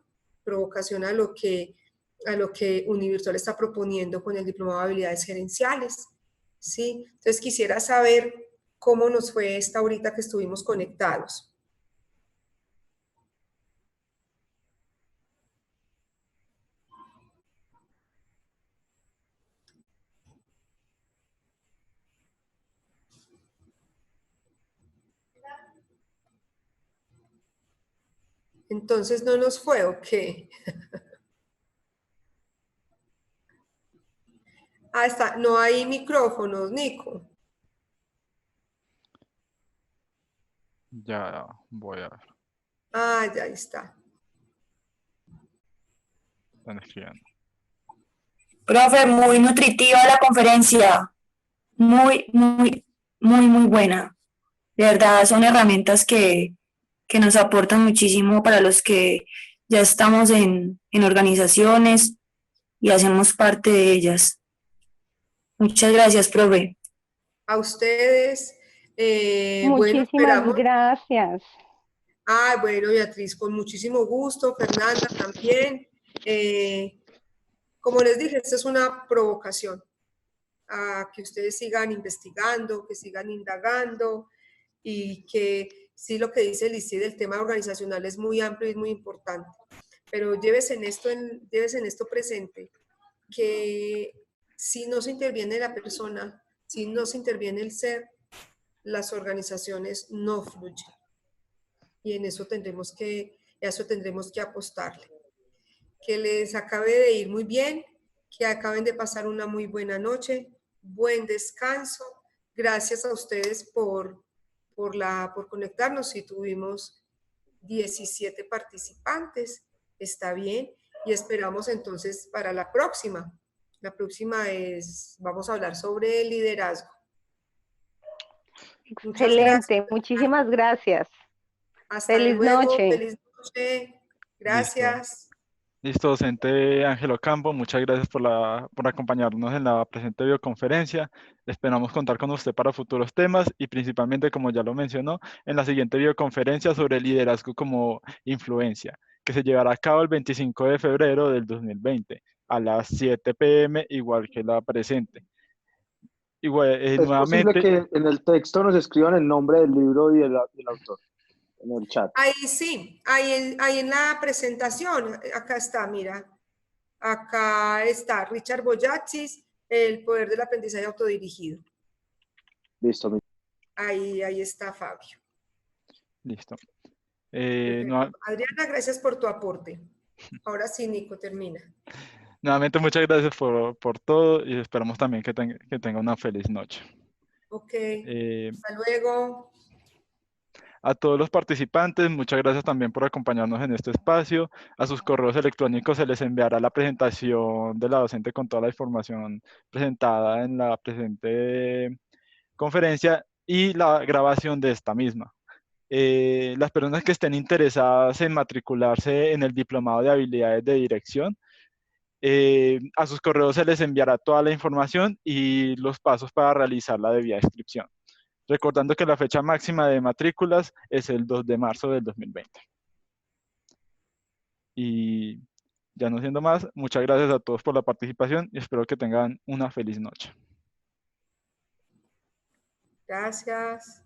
a lo que Univirtual está proponiendo con el Diplomado de Habilidades Gerenciales, ¿sí? Entonces quisiera saber cómo nos fue esta horita que estuvimos conectados. Entonces, ¿no nos fue o qué? Ah, está, no hay micrófonos, Nico. Ya voy a ver. Ah, ya está. Están escribiendo. Profe, muy nutritiva la conferencia, muy buena. De verdad, son herramientas que que nos aportan muchísimo para los que ya estamos en organizaciones y hacemos parte de ellas. Muchas gracias, profe. A ustedes, bueno, Muchísimas esperamos. gracias. Bueno, Beatriz, con muchísimo gusto, Fernanda también. Como les dije, esta es una provocación a que ustedes sigan investigando, que sigan indagando y que sí, lo que dice el ICI del tema organizacional es muy amplio y es muy importante, pero llévese en esto presente, que si no se interviene la persona, si no se interviene el ser, las organizaciones no fluyen. Y en eso tendremos que apostarle. Que les acabe de ir muy bien, que acaben de pasar una muy buena noche, buen descanso. Gracias a ustedes por conectarnos. Si tuvimos 17 participantes, está bien. Y esperamos entonces para la próxima. La próxima vamos a hablar sobre el liderazgo. Excelente, muchísimas gracias. Hasta Feliz luego, noche. feliz noche. Gracias. Listo, docente Ángelo Campo, muchas gracias por acompañarnos en la presente videoconferencia. Esperamos contar con usted para futuros temas y principalmente, como ya lo mencionó, en la siguiente videoconferencia sobre liderazgo como influencia, que se llevará a cabo el 25 de febrero del 2020 a las 7 p.m., igual que la presente. Igual, Es posible nuevamente, que en el texto nos escriban el nombre del libro y del autor en el chat. Ahí sí, ahí en la presentación, acá está, mira. Acá está Richard Boyatzis, El poder del aprendizaje autodirigido. Listo. Ahí está Fabio. listo. Adriana, gracias por tu aporte. Ahora sí, Nico, termina. Nuevamente, muchas gracias por todo y esperamos también que tenga una feliz noche. Ok, hasta luego. A todos los participantes, muchas gracias también por acompañarnos en este espacio. A sus correos electrónicos se les enviará la presentación de la docente con toda la información presentada en la presente conferencia y la grabación de esta misma. Las personas que estén interesadas en matricularse en el diplomado de habilidades de dirección, a sus correos se les enviará toda la información y los pasos para realizar la debida inscripción. Recordando que la fecha máxima de matrículas es el 2 de marzo del 2020. Y ya no siendo más, muchas gracias a todos por la participación y espero que tengan una feliz noche. Gracias.